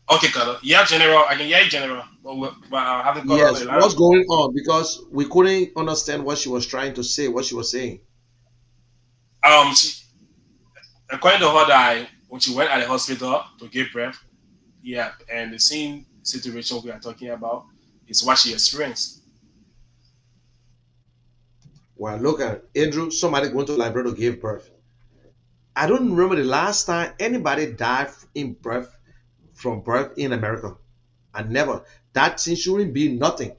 Okay, caller. Yeah, General. I can hear you, General. But I haven't called on Yes, the line. what's going on? Because we couldn't understand what she was trying to say, what she was saying. According to her, that when she went at the hospital to give birth, yeah, and the same situation we are talking about is what she experienced. Well, look at Andrew, somebody going to the library to give birth. I don't remember the last time anybody died in birth from birth in America. I never. That thing shouldn't be nothing.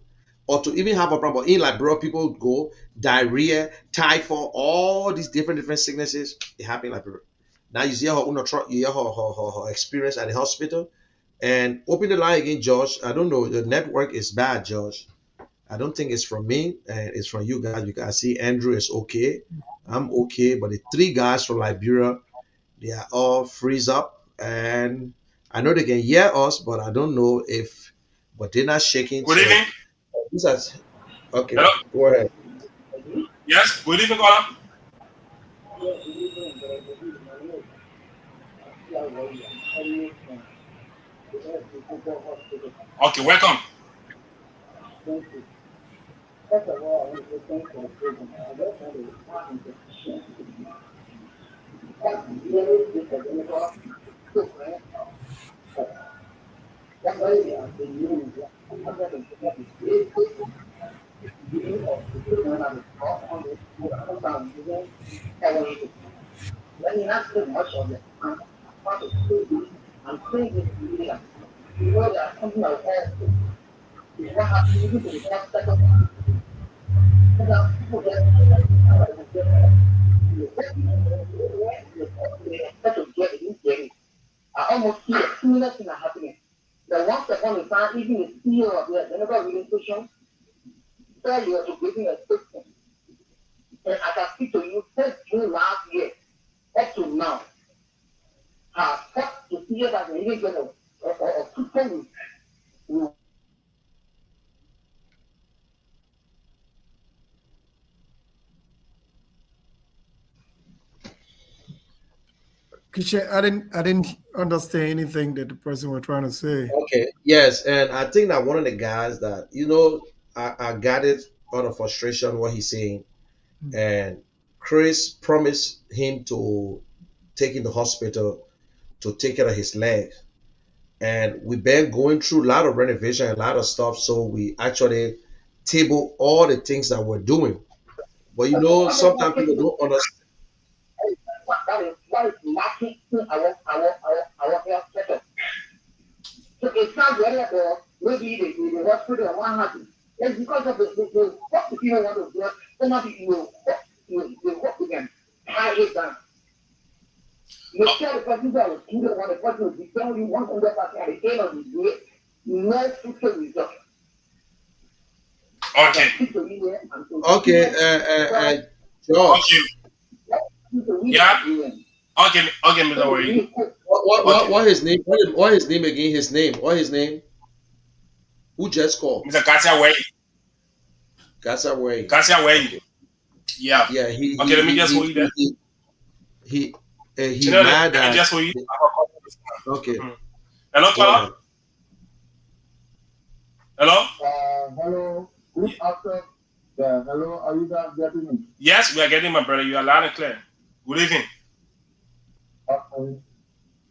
Or to even have a problem. In Liberia, people go diarrhea, typhoid, all these different sicknesses. It happen in Liberia. Now you see you hear her experience at the hospital. And open the line again, Josh. I don't know. The network is bad, Josh. I don't think it's from me, and it's from you guys, because I see Andrew is okay. I'm okay, but the three guys from Liberia, they are all freeze up, and I know they can hear us, but I don't know if, but they're not shaking. Good So evening. these are okay. Hello. Go ahead. Yes. Good evening, caller. Okay, welcome. First of all, I want to say thanks for the program. I just want to respond to that's very difficult. That's why we are the new I'm going to get this big view of the children and the talk on the foundation. Let me not say much of it. I'm part of the I'm saying this really. You know that something like that is what happens to the first second. People get I almost see a similar thing happening. The once upon a time, even the CEO of the General Organization, said you are giving a statement. And I can speak to you since June last year up to now. Have fought to see that the illegal or people will Kishan, I didn't understand anything that the person was trying to say. Okay. Yes, and I think that one of the guys that I got it out of frustration what he's saying, and Chris promised him to take him to hospital to take care of his leg. And we've been going through a lot of renovation, a lot of stuff. So we actually table all the things that we're doing. But sometimes people don't understand. that is lacking in our health sector. So it's not really about maybe the hospital or what happened. It's because of the what the people want to do, so not you work with them, tie it down. You tell the person that was you don't want the person to be telling you 100% at the end of the day, no future result. Okay. Okay, Josh. Okay. Yeah. Okay, Mr. Wari. What his name? What his name again? His name. What his name? Who just called? Mr. Katia Way. Gasa Way. Katia Way. Yeah. Yeah. Okay, let me just hold you there. He Let me just hold you. Okay. Hello, caller. Hello. Hello. Good afternoon. Yeah, hello. Are you guys getting me? Yes, we are getting my brother. You are loud and clear. Good evening.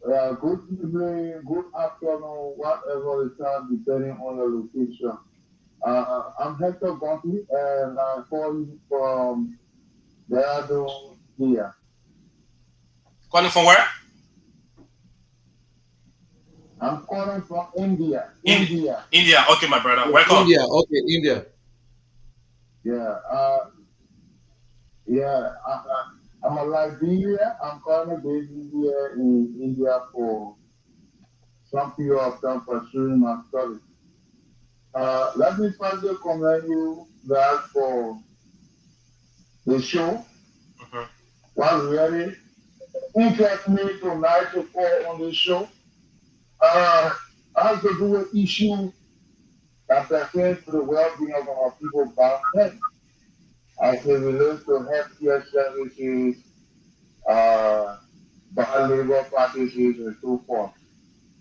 Good evening, good afternoon, whatever the time, depending on your location. I'm Hector Gonti, and I'm calling from Beado here. Calling from where? I'm calling from India. India. Okay, my brother. Welcome. India. Okay, India. Yeah. I'm a Liberian. I'm currently based here in India for some period of time pursuing my studies. Let me first commend you guys for the show. What really interests me tonight to call on the show has to do with issues that pertain to the well-being of our people back then, as it relates to healthcare services, bad labor practices, and so forth.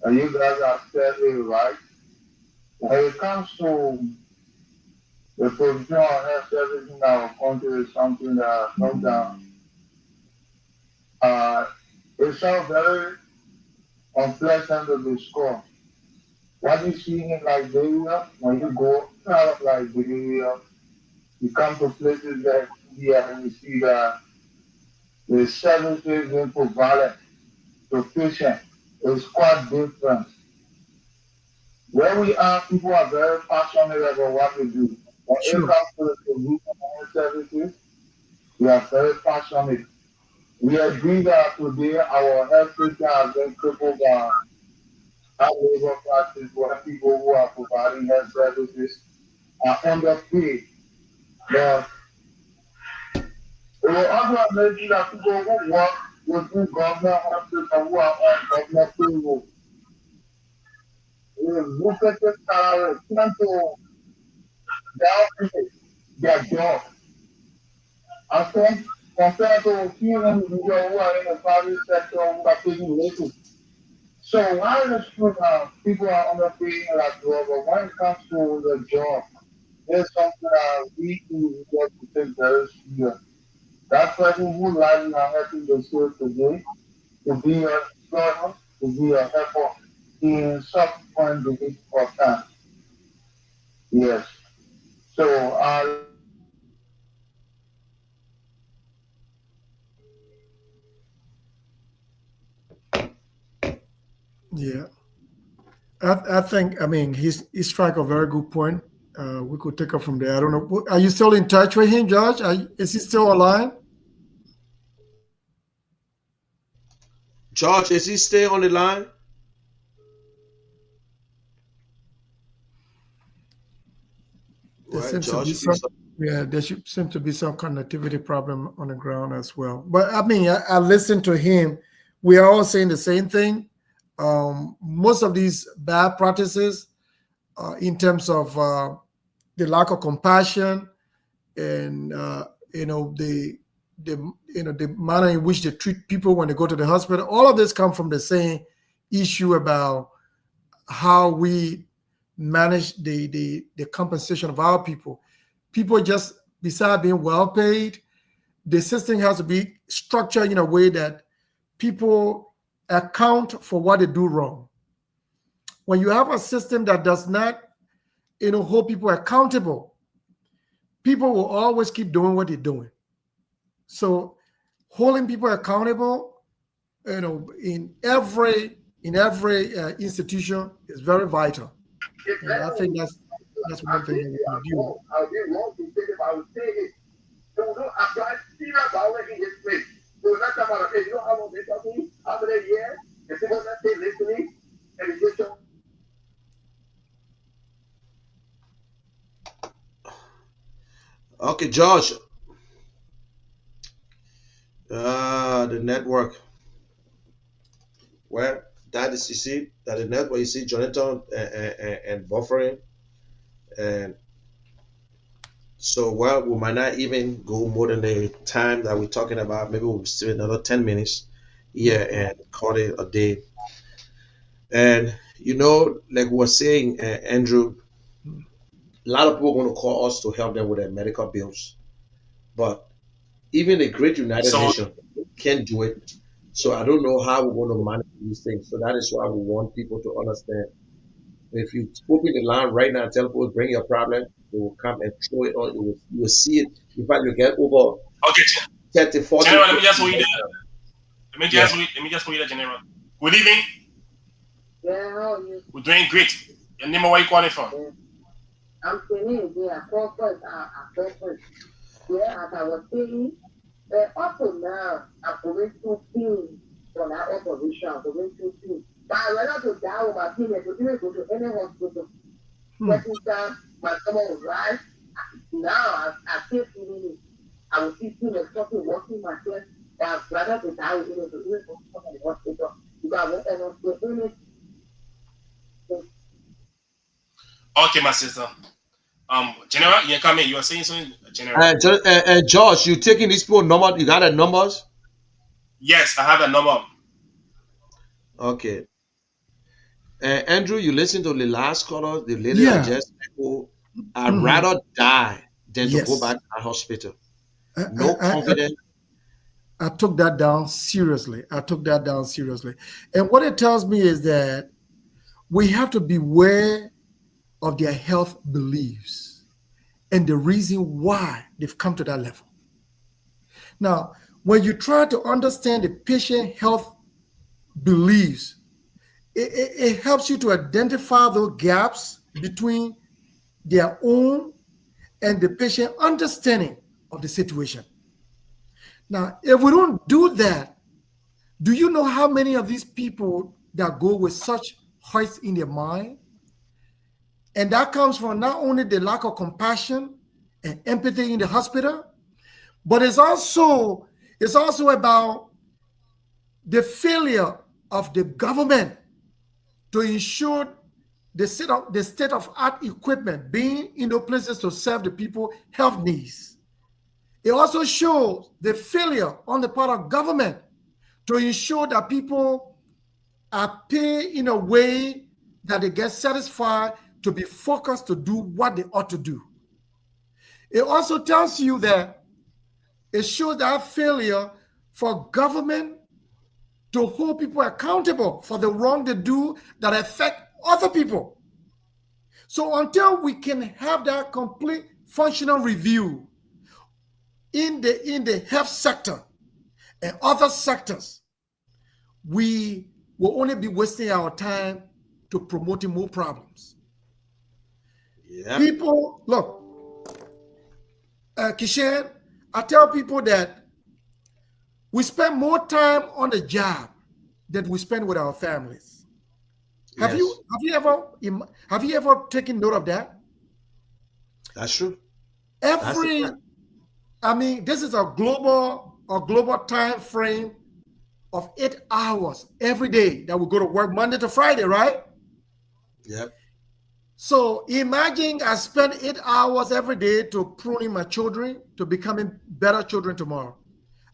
And you guys are certainly right. When it comes to the provision of health services in our country is something that no doubt it's so very unpleasant to discuss. What you see in Liberia, when you go out of Liberia, you come to places like India and you see that the services being provided to patients is quite different Where we are, people are very passionate about what we do. When it Sure. comes to the solution and services, we are very passionate. We agree that today our health system has been crippled by high labor practice where people who are providing health services are underpaid. But it will also mention that people who work within government hospitals who are on government payroll with lucrative salaries tend to downplay their job. And some compared to few individuals who are in the private sector who are taking little. So while it's true that people are underpaid at job, but when it comes to the job, there's something that we individuals to take very serious. That person who lies in our helping the state today to be a struggle, to be a helper in subsequent days or time. Yes. So Yeah. I think, I mean, he struck a very good point. We could take it from there. I don't know. Are you still in touch with him, George? Is he still online? George, is he stay on the line? There Right, seems to George be should be some, yeah, there seem to be some connectivity problem on the ground as well. But I mean, I listened to him. We are all saying the same thing. Most of these bad practices, in terms of the lack of compassion and the manner in which they treat people when they go to the hospital, all of this come from the same issue about how we manage the compensation of our people. People just, beside being well paid, the system has to be structured in a way that people account for what they do wrong. When you have a system that does not, hold people accountable, people will always keep doing what they're doing. So holding people accountable, in every institution is very vital. And I think that's one thing that we can do. I'll be wrong to say if I would say it. So no, apply serious power in this place. So not about okay, you know how long they talking, how many years, the people that stay listening, and it's just Okay, George. The network. Well, that is, you see, that the network, you see Jonathan and buffering. And so, well, we might not even go more than the time that we're talking about. Maybe we'll still another 10 minutes here and call it a day. And, like we were saying, Andrew, a lot of people are going to call us to help them with their medical bills. But even the Great United Nations can't do it. So I don't know how we're going to manage these things. So that is why we want people to understand. If you open the line right now and tell people bring your problem, they will come and throw it on. You will see it. In fact, you get over 30, 40. General, let me just hold you there. Let me just hold you there, General. Good evening. yeah, how are you? We're doing great. Your name and where you calling from? Yeah. I'm saying there, corporate, yeah, as I was saying, up to now, I'm going to feel for that operation, I'm going to feel. But I rather to die with my opinion, to even go to any hospital. Second time, my stomach was right. Now, I feel feeling it. I will see like something working my chest. But I'd rather to die with it to even go to the hospital. Because I won't ever feel anything. Okay, my sister. General, you come in. You are saying something, General. And George, you taking these people number? You got the numbers? Yes, I have a number. Okay. Andrew, you listen to the last caller, the lady Yeah. that just people. I'd rather die than to Yes. go back to the hospital. I- No I- I- confidence. I took that down seriously. And what it tells me is that we have to beware of their health beliefs and the reason why they've come to that level. Now, when you try to understand the patient health beliefs, it helps you to identify those gaps between their own and the patient understanding of the situation. Now, if we don't do that, do you know how many of these people that go with such hurts in their mind? And that comes from not only the lack of compassion and empathy in the hospital, but it's also about the failure of the government to ensure the state-of-art equipment being in those places to serve the people health needs. It also shows the failure on the part of government to ensure that people are paid in a way that they get satisfied to be focused to do what they ought to do. It also tells you that it shows that failure for government to hold people accountable for the wrong they do that affect other people. So until we can have that complete functional review in the health sector and other sectors, we will only be wasting our time to promoting more problems. Yeah. People, look, Kishan, I tell people that we spend more time on the job than we spend with our families. Have Yes. you ever taken note of that? That's true. This is a global time frame of 8 hours every day that we go to work Monday to Friday, right? Yep. So imagine I spend 8 hours every day to pruning my children to becoming better children tomorrow.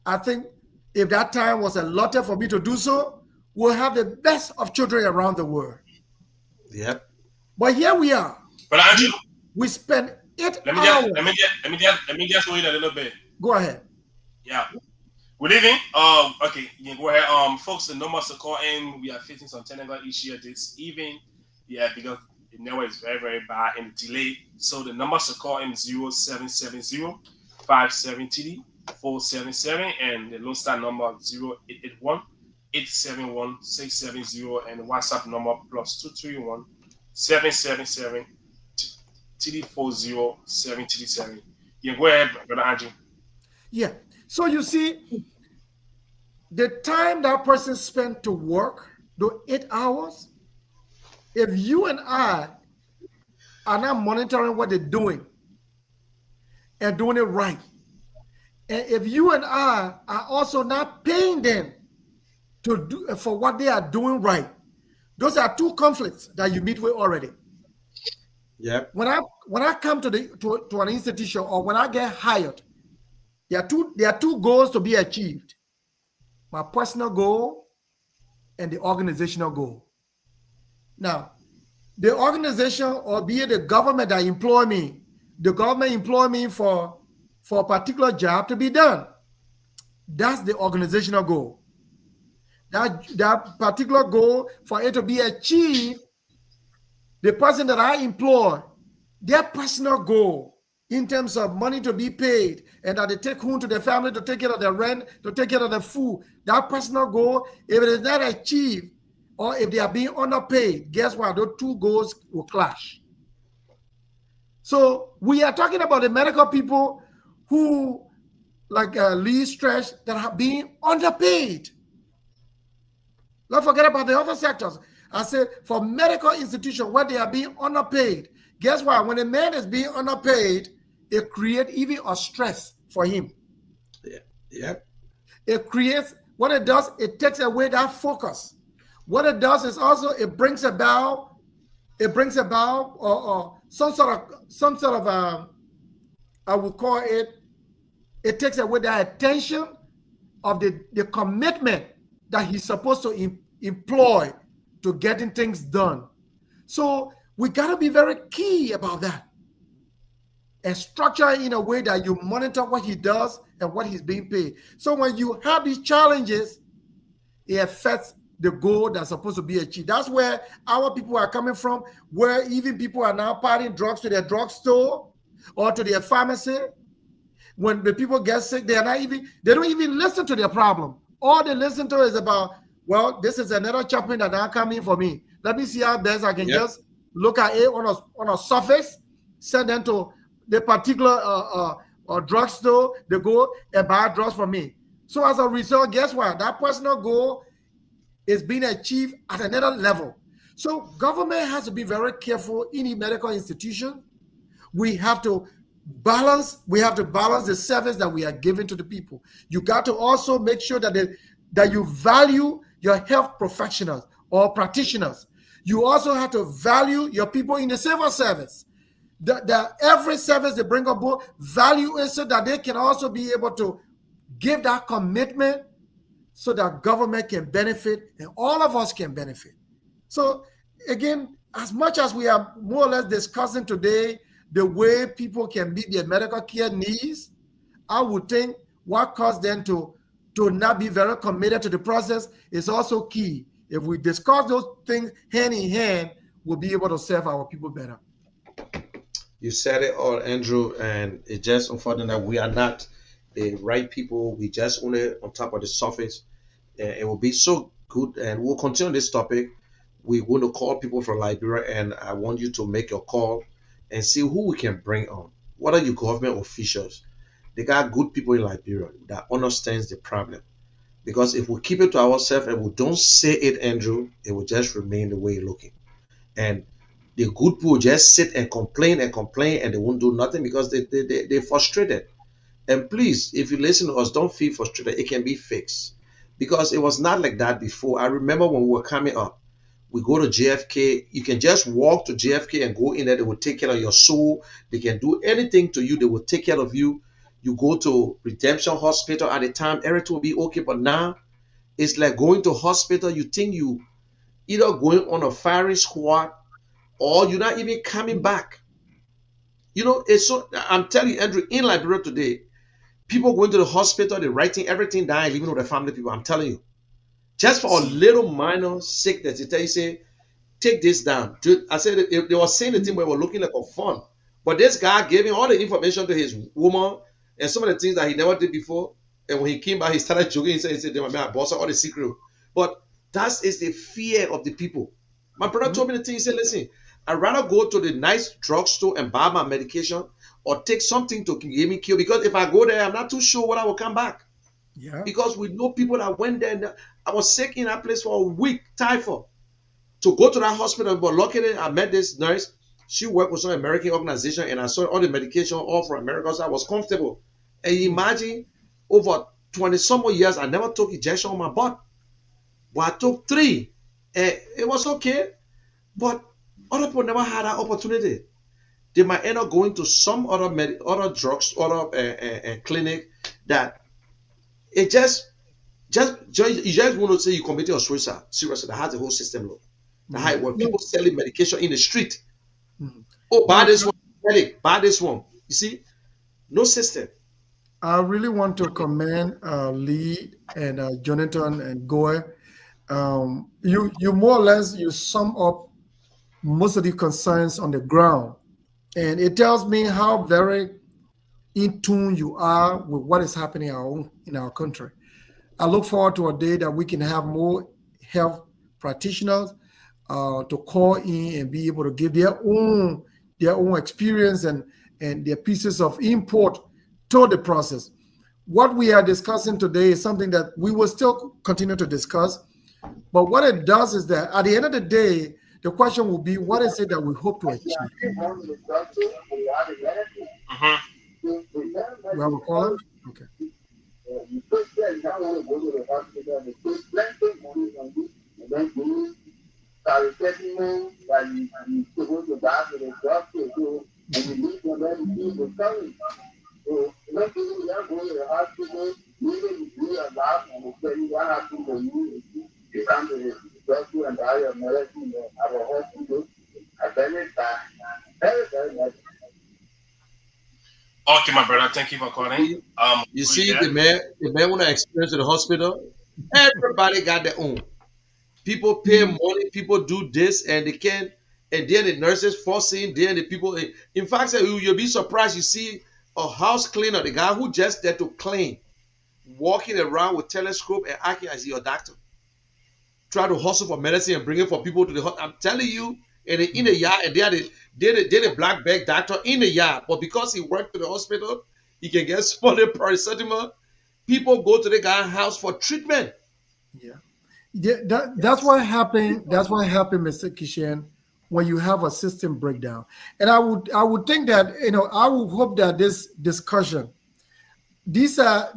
I think if that time was allotted for me to do so, we'll have the best of children around the world. Yep. But here we are. But Andrew, We spend 8 let hours. me just wait a little bit. Go ahead. Yeah. Good evening. Okay, you can go ahead. Folks, the numbers to call in. We are facing some technical issue this evening. Yeah, because the network is very, very bad and delay. So the numbers to call in 0770-570-477 and the Lone Star number 0881-871-670 and the WhatsApp number +231-777-340-737. You can go ahead, Brother Andrew. Yeah. So you see, the time that person spent to work, those 8 hours, if you and I are not monitoring what they're doing and doing it right, and if you and I are also not paying them to do for what they are doing right, those are two conflicts that you meet with already. Yep. When I come to an institution or when I get hired, there are two goals to be achieved: my personal goal and the organizational goal. Now, the organization, or be it the government that employ me, the government employ me for a particular job to be done. That's the organizational goal. That particular goal, for it to be achieved, the person that I employ, their personal goal in terms of money to be paid and that they take home to their family to take care of their rent, to take care of their food, that personal goal, if it is not achieved or if they are being underpaid, guess what? Those two goals will clash. So we are talking about the medical people who, like Lee Stretch, that are being underpaid. Don't forget about the other sectors. I said for medical institutions where they are being underpaid, guess what? When a man is being underpaid, it creates even a stress for him. Yeah. It creates, what it does, it takes away that focus. What it does is also it brings about some sort of I would call it takes away the attention of the commitment that he's supposed to employ to getting things done. So we got to be very key about that and structure in a way that you monitor what he does and what he's being paid. So when you have these challenges, it affects the goal that's supposed to be achieved. That's where our people are coming from, where even people are now parting drugs to their drugstore or to their pharmacy. When the people get sick, they don't even listen to their problem. All they listen to is about well, this is another chaplain that now coming for me. Let me see how best I can Yep. just look at it on a surface, send them to the particular drugstore. They go and buy drugs from me. So as a result, guess what? That personal goal is being achieved at another level. So government has to be very careful in the medical institution. We have to balance the service that we are giving to the people. You got to also make sure that you value your health professionals or practitioners. You also have to value your people in the civil service. That every service they bring aboard, value it so that they can also be able to give that commitment so that government can benefit and all of us can benefit. So again, as much as we are more or less discussing today the way people can meet their medical care needs, I would think what caused them to not be very committed to the process is also key. If we discuss those things hand in hand, we'll be able to serve our people better. You said it all, Andrew, and it's just unfortunate that we are not the right people. We just only on top of the surface. It will be so good, and we'll continue this topic. We're going to call people from Liberia, and I want you to make your call and see who we can bring on. What are your government officials? They got good people in Liberia that understands the problem. Because if we keep it to ourselves and we don't say it, Andrew, it will just remain the way it's looking. And the good people just sit and complain, and they won't do nothing because they're frustrated. And please, if you listen to us, don't feel frustrated. It can be fixed. Because it was not like that before. I remember when we were coming up, we go to JFK. You can just walk to JFK and go in there. They will take care of your soul. They can do anything to you. They will take care of you. You go to Redemption Hospital at the time, everything will be okay. But now, it's like going to hospital. You think you either going on a firing squad or you're not even coming back. You know, it's so, I'm telling you, Andrew, in Liberia today, people going to the hospital, they're writing everything down, living with their family people. I'm telling you, just for a little minor sickness, they tell you, say, take this down. I said they were saying the thing where we're looking like a fun, but this guy gave him all the information to his woman and some of the things that he never did before. And when he came back, he started joking. He said, "My boss, all the secret." But that is the fear of the people. My brother told me the thing. He said, "Listen, I'd rather go to the nice drugstore and buy my medication or take something to give me cure, because if I go there, I'm not too sure when I will come back." Yeah. Because we know people that went there. And I was sick in that place for a week, typhoid. To go to that hospital, but luckily I met this nurse. She worked with some American organization, and I saw all the medication all from America, so I was comfortable. And you imagine, over 20 some more years, I never took injection on my butt. But I took 3, and it was okay. But other people never had that opportunity. They might end up going to some other drugs, other clinic that it you just want to say you committed a suicide. Seriously, that has the whole system look. That's how it works. People selling medication in the street. Oh, buy this one, buy this one. You see, no system. I really want to commend Lee and Jonathan and Goy. You more or less you sum up most of the concerns on the ground, and it tells me how very in tune you are with what is happening in our country. I look forward to a day that we can have more health practitioners to call in and be able to give their own experience and their pieces of input to the process. What we are discussing today is something that we will still continue to discuss. But what it does is that at the end of the day, the question will be, what is it that we hope to achieve? We have a caller? Okay. Okay, my brother, thank you for calling. You see, the man want to experience in the hospital. Everybody got their own. People pay money, people do this, and they can, and then the nurses forcing, then the people. In fact, you'll be surprised. You see a house cleaner, the guy who just there to clean, walking around with telescope and acting as your doctor. try to hustle for medicine and bring it for people to the hospital. I'm telling you, and in the yard, and they a black bag doctor in the yard, but because he worked to the hospital, he can get small paracetamol. People go to the guy's house for treatment. Yeah, that's what happened. That's what happened, Mr. Kishan, when you have a system breakdown. And I would think that I would hope that this discussion, these are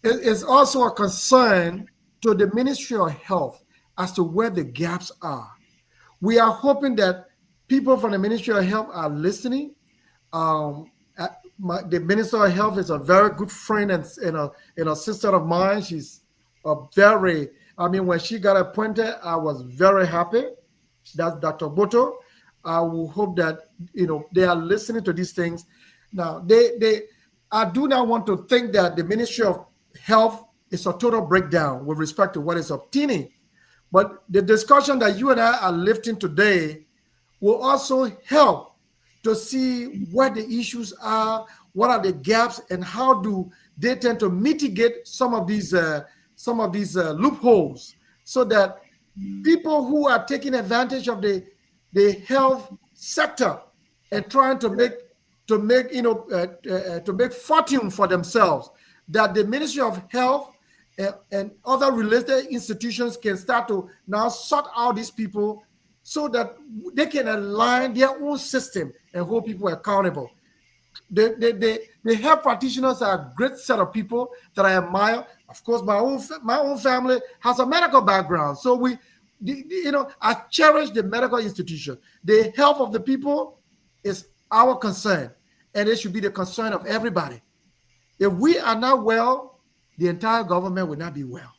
it's also a concern to the Ministry of Health as to where the gaps are. We are hoping that people from the Ministry of Health are listening. The Minister of Health is a very good friend and a sister of mine. She's when she got appointed, I was very happy. That's Dr. Boto. I will hope that they are listening to these things. Now, I do not want to think that the Ministry of Health is a total breakdown with respect to what is obtaining. But the discussion that you and I are lifting today will also help to see what the issues are, what are the gaps, and how do they tend to mitigate some of these loopholes, so that people who are taking advantage of the health sector and trying to make fortune for themselves, that the Ministry of Health and other related institutions can start to now sort out these people so that they can align their own system and hold people accountable. The health practitioners are a great set of people that I admire. Of course, my own family has a medical background, so I cherish the medical institution. The health of the people is our concern, and it should be the concern of everybody. If we are not well, the entire government will not be well.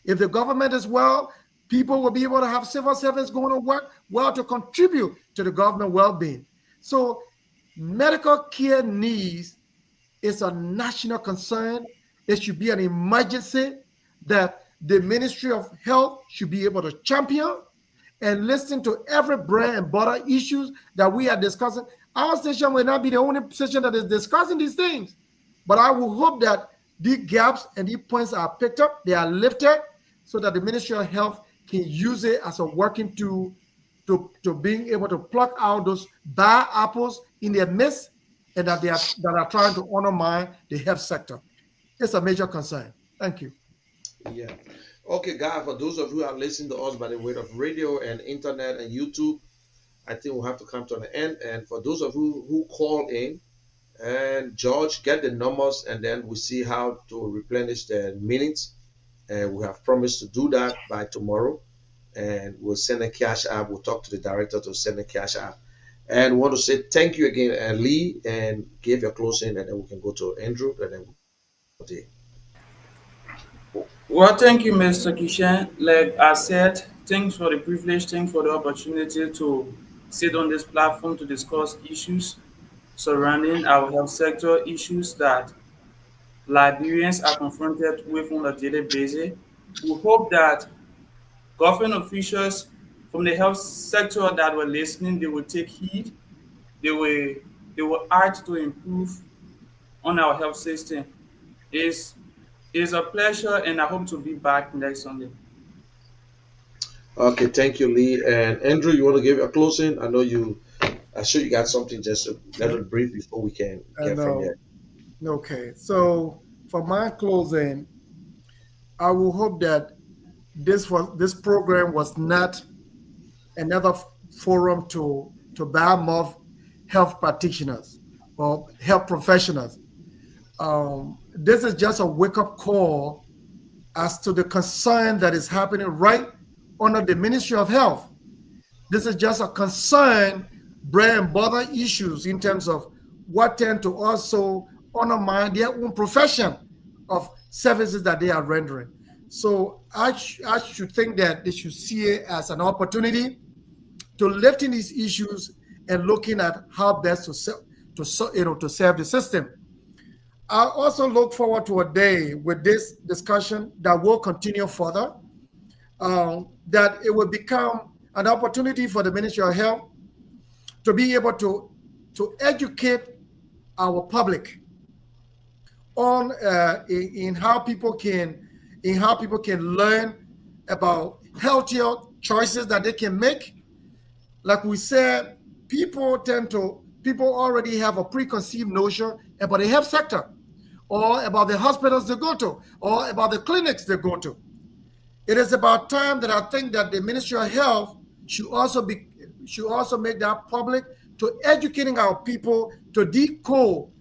If the government is well, people will be able to have civil servants going to work well to contribute to the government well-being. So medical care needs is a national concern. It should be an emergency that the Ministry of Health should be able to champion and listen to every bread and butter issues that we are discussing. Our station will not be the only station that is discussing these things, but I will hope that these gaps and these points are picked up, they are lifted, so that the Ministry of Health can use it as a working tool to being able to pluck out those bad apples in their midst, and that are trying to undermine the health sector. It's a major concern. Thank you. Yeah. Okay, guys, for those of you who are listening to us by the way of radio and internet and YouTube, I think we'll have to come to an end. And for those of you who call in, and George, get the numbers, and then we'll see how to replenish the minutes. And we have promised to do that by tomorrow. And we'll send a cash app. We'll talk to the director to send a cash app. And we want to say thank you again, Lee, and give your closing, and then we can go to Andrew, and then Well, thank you, Mr. Kishan. Like I said, thanks for the privilege, thanks for the opportunity to sit on this platform to discuss issues surrounding our health sector, issues that Liberians are confronted with on a daily basis. We hope that government officials from the health sector that were listening, they will take heed, they will act to improve on our health system. It is a pleasure, and I hope to be back next Sunday. Okay, thank you, Lee. And Andrew, you want to give a closing? I'm sure you got something, just a little brief before we can get from here. Okay, so for my closing, I will hope that this program was not another forum to badmouth health practitioners or health professionals. This is just a wake-up call as to the concern that is happening right under the Ministry of Health. This is just a concern, bread and butter issues in terms of what tend to also undermine their own profession of services that they are rendering. So I should think that they should see it as an opportunity to lifting these issues and looking at how best to serve the system. I also look forward to a day with this discussion that will continue further, that it will become an opportunity for the Ministry of Health to be able to educate our public on in how people can learn about healthier choices that they can make. Like we said, people already have a preconceived notion about the health sector, or about the hospitals they go to, or about the clinics they go to. It is about time that I think that the Ministry of Health should also make that public, to educating our people to decode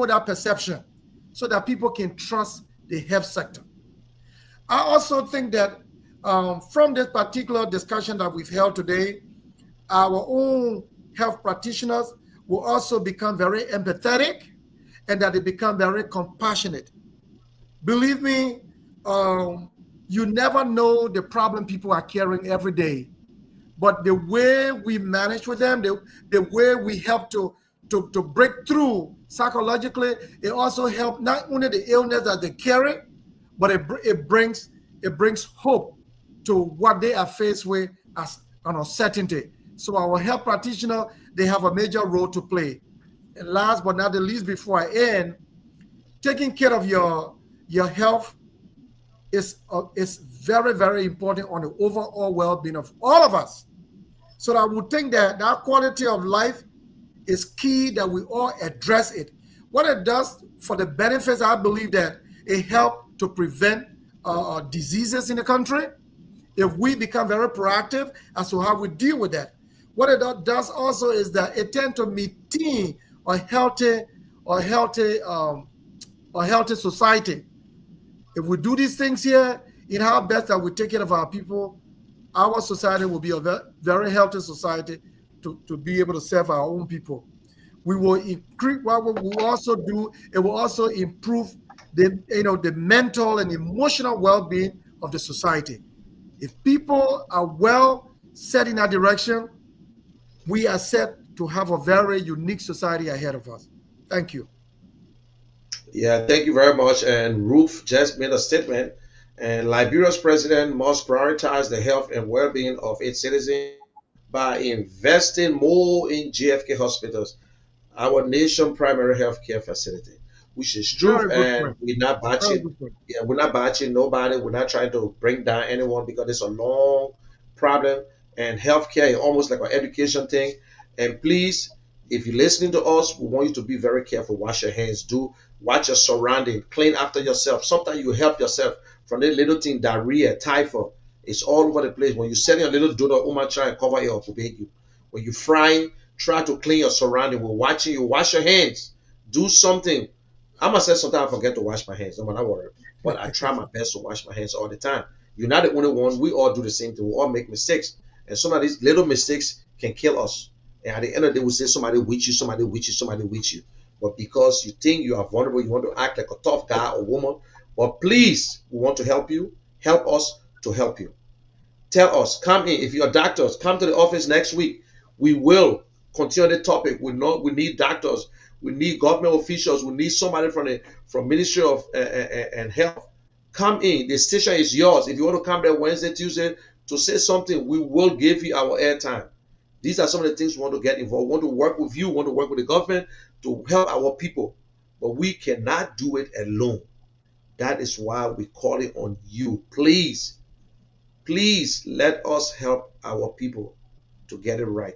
that perception, so that people can trust the health sector. I also think that from this particular discussion that we've held today, our own health practitioners will also become very empathetic, and that they become very compassionate. Believe me, you never know the problem people are carrying every day, but the way we manage with them, the way we help to break through psychologically, it also helps not only the illness that they carry, but it brings hope to what they are faced with as an uncertainty. So our health practitioners, they have a major role to play. And last but not the least, before I end, taking care of your health is very, very important on the overall well-being of all of us. So I would think that that quality of life is key, that we all address it. What it does for the benefits, I believe that it helps to prevent diseases in the country if we become very proactive as to how we deal with that. What it does also is that it tends to maintain a healthy society. If we do these things here, in how best that we take care of our people, our society will be a very healthy society to be able to serve our own people. We will increase what we will also do. It will also improve the mental and emotional well-being of the society. If people are well set in that direction, we are set to have a very unique society ahead of us. Thank you. Yeah, thank you very much. And Ruth just made a statement. And Liberia's president must prioritize the health and well-being of its citizens by investing more in JFK hospitals, our nation primary health care facility, which is true. Very good And point. we're not Very batching. good point. Yeah, we're not batching nobody. We're not trying to bring down anyone, because it's a long problem. And healthcare is almost like an education thing. And please, if you're listening to us, we want you to be very careful. Wash your hands. Watch your surrounding. Clean after yourself. Sometimes you help yourself from the little thing, diarrhea, typhoid. It's all over the place. When you're setting a little donut, Uma try and cover it up to beg you. When you're frying, try to clean your surrounding. We're watching you. Wash your hands. Do something. I must say sometimes I forget to wash my hands. I'm not worried. But I try my best to wash my hands all the time. You're not the only one. We all do the same thing. We all make mistakes. And some of these little mistakes can kill us. And at the end of the day, we say somebody with you, somebody with you, somebody with you. But because you think you are vulnerable, you want to act like a tough guy or woman. But please, we want to help you. Help us to help you. Tell us, come in. If you're doctors, come to the office next week. We will continue the topic. We need doctors. We need government officials. We need somebody from Ministry of and Health. Come in. The station is yours. If you want to come there Wednesday, Tuesday to say something, we will give you our airtime. These are some of the things we want to get involved. We want to work with you. We want to work with the government to help our people. But we cannot do it alone. That is why we call it on you. Please, please let us help our people to get it right.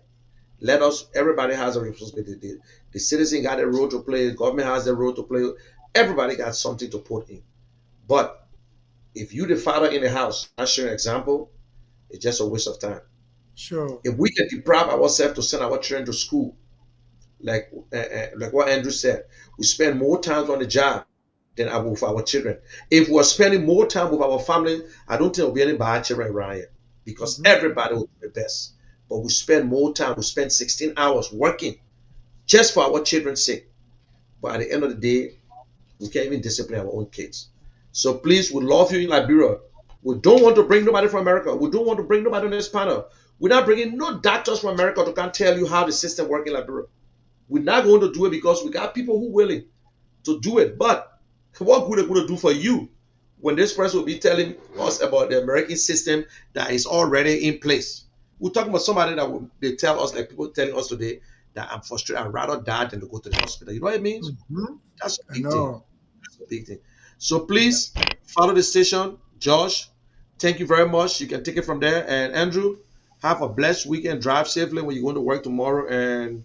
Everybody has a responsibility. The citizen got a role to play, the government has a role to play. Everybody got something to put in. But if you the father in the house, I share an example, it's just a waste of time. Sure. If we can deprive ourselves to send our children to school, like what Andrew said, we spend more time on the job than with our children. If we're spending more time with our family, I don't think there'll be any bad children around here, because everybody will do the best. But we spend more time. We spend 16 hours working just for our children's sake. But at the end of the day, we can't even discipline our own kids. So please, we love you in Liberia. We don't want to bring nobody from America. We don't want to bring nobody on this panel. We're not bringing no doctors from America to come tell you how the system works in Liberia. We're not going to do it because we got people who are willing to do it. But what good are going to do for you when this person will be telling us about the American system that is already in place? We're talking about somebody that they tell us, like people telling us today, that I'm frustrated, I'd rather die than to go to the hospital. You know what it means? That's a big thing. That's a big thing. So please follow the station. Josh, thank you very much. You can take it from there. And Andrew, have a blessed weekend. Drive safely when you're going to work tomorrow, and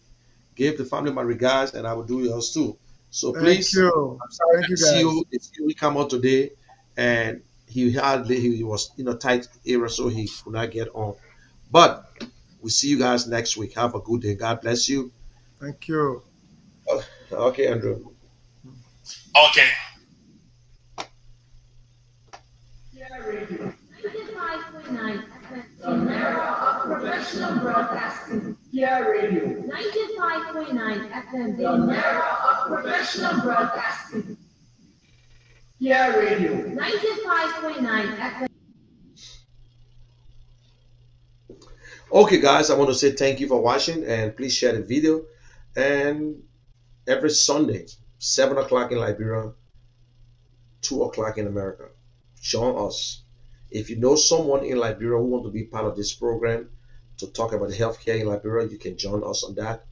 give the family my regards, and I will do yours too. So Thank please, you. I'm sorry Thank that you, the guys. CEO come out today, and he was in a tight area, so he could not get on. But we see you guys next week. Have a good day. God bless you. Thank you. Okay, Andrew. Okay. Professional broadcasting. Kia Radio. 95.9 FM, the era of professional broadcasting. Kia Radio. 95.9 FM. Okay, guys, I want to say thank you for watching, and please share the video. And every Sunday, 7 o'clock in Liberia, 2 o'clock in America, join us. If you know someone in Liberia who want to be part of this program to talk about healthcare in Liberia, you can join us on that.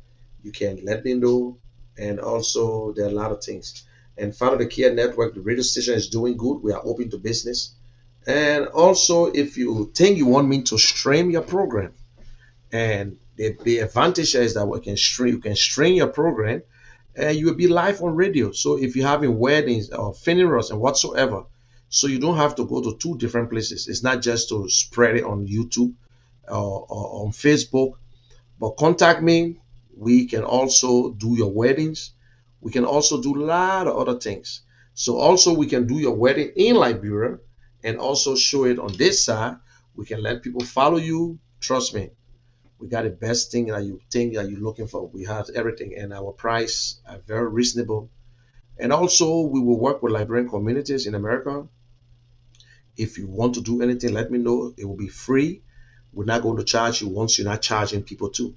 You can let me know. And also, there are a lot of things. And Father the Care Network, the radio station is doing good. We are open to business. And also, if you think you want me to stream your program, and the advantage is that you can stream your program, and you will be live on radio. So if you're having weddings or funerals and whatsoever, so you don't have to go to two different places. It's not just to spread it on YouTube or on Facebook, but contact me. We can also do your weddings. We can also do a lot of other things. So also we can do your wedding in Liberia and also show it on this side. We can let people follow you. Trust me, we got the best thing that you think that you're looking for. We have everything, and our price are very reasonable. And also we will work with Liberian communities in America. If you want to do anything, let me know. It will be free. We're not going to charge you once you're not charging people too.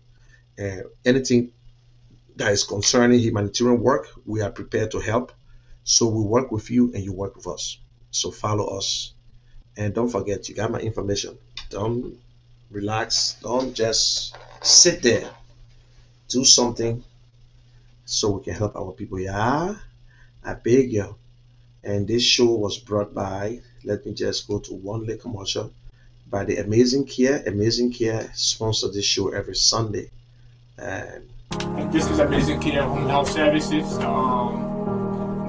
Anything that is concerning humanitarian work, we are prepared to help. So we work with you and you work with us. So follow us. And don't forget, you got my information. Don't relax. Don't just sit there. Do something so we can help our people. Yeah, I beg you. And this show was brought by, let me just go to one little commercial, by the Amazing Care. Amazing Care sponsors this show every Sunday. And This is Amazing Care Home Health Services.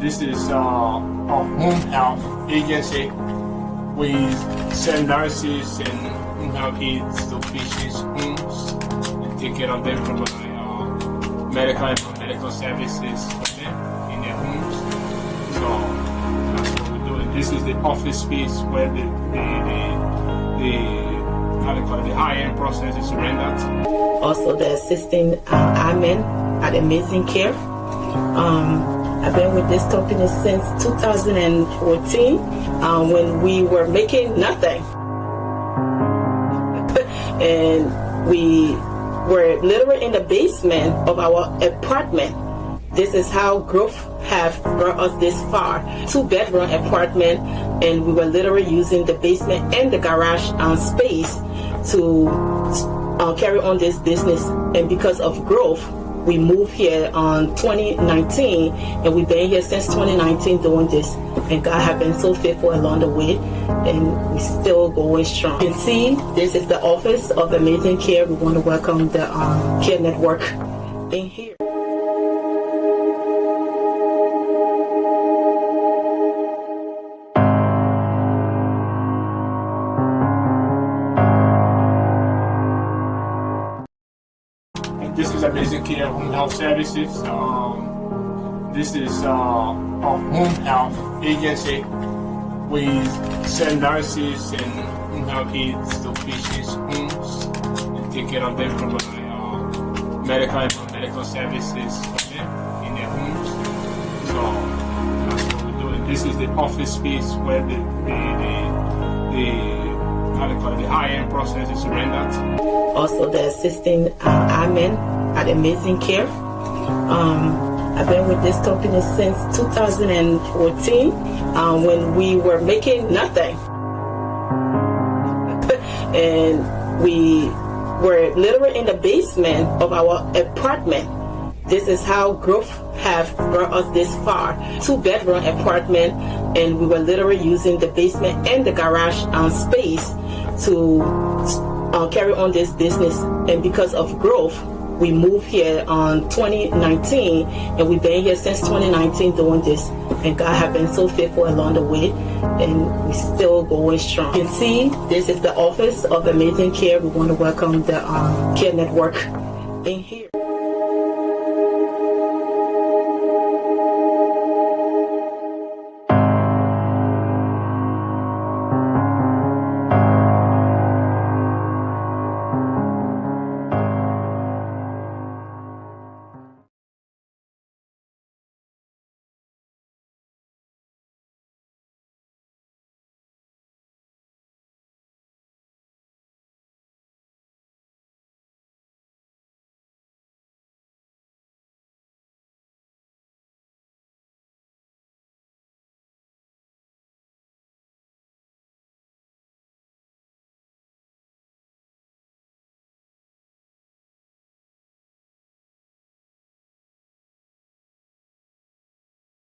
This is a home health agency. We send nurses and home health aides to patients' homes and take care of them, provide medical and non-medical services for them in their homes. So that's what we're doing. This is the office space where the high-end process is rendered. Also the assisting admin at Amazing Care. I've been with this company since 2014 when we were making nothing. And we were literally in the basement of our apartment. This is how growth have brought us this far. 2-bedroom apartment, and we were literally using the basement and the garage space to carry on this business. And because of growth, we moved here on 2019, and we've been here since 2019 doing this. And God has been so faithful along the way, and we still going strong. You can see this is the office of Amazing Care. We want to welcome the Care Network in here. This is Amazing Care Home Health Services. This is a home health agency. We send nurses and home health aides to patients' homes and take care of them, provide medical and non-medical services for them in their homes. So that's what we're doing. This is the office space where the high-end process is rendered. Also the assisting admin at Amazing Care. I've been with this company since 2014 when we were making nothing. And we were literally in the basement of our apartment. This is how growth have brought us this far. 2-bedroom apartment, and we were literally using the basement and the garage space to carry on this business. And because of growth, we moved here on 2019, and we've been here since 2019 doing this. And God has been so faithful along the way, and we're still going strong. You can see this is the office of Amazing Care. We want to welcome the Care Network in here.